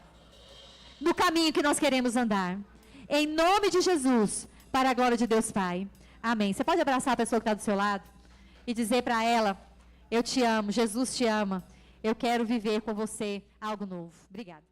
no caminho que nós queremos andar. Em nome de Jesus, para a glória de Deus Pai. Amém. Você pode abraçar a pessoa que está do seu lado e dizer para ela: eu te amo, Jesus te ama. Eu quero viver com você algo novo. Obrigada.